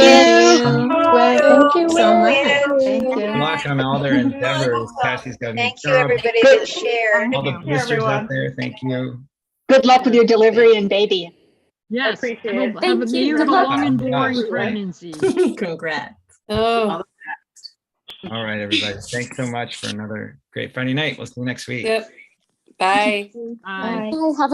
Thank you so much. Thank you. Good luck on all their endeavors. Cassie's got a new Thank you, job. everybody that shared. All the listeners out there, thank you. Good luck with your delivery and baby. Yes. appreciate Have it. a- Thank have a- you. may you have a Good luck. long and Oh, boring gosh. pregnancy. Congrats. Oh, All right, everybody. Thanks so much for another great Friday night. We'll see you next week. Yep. Bye. Bye. have a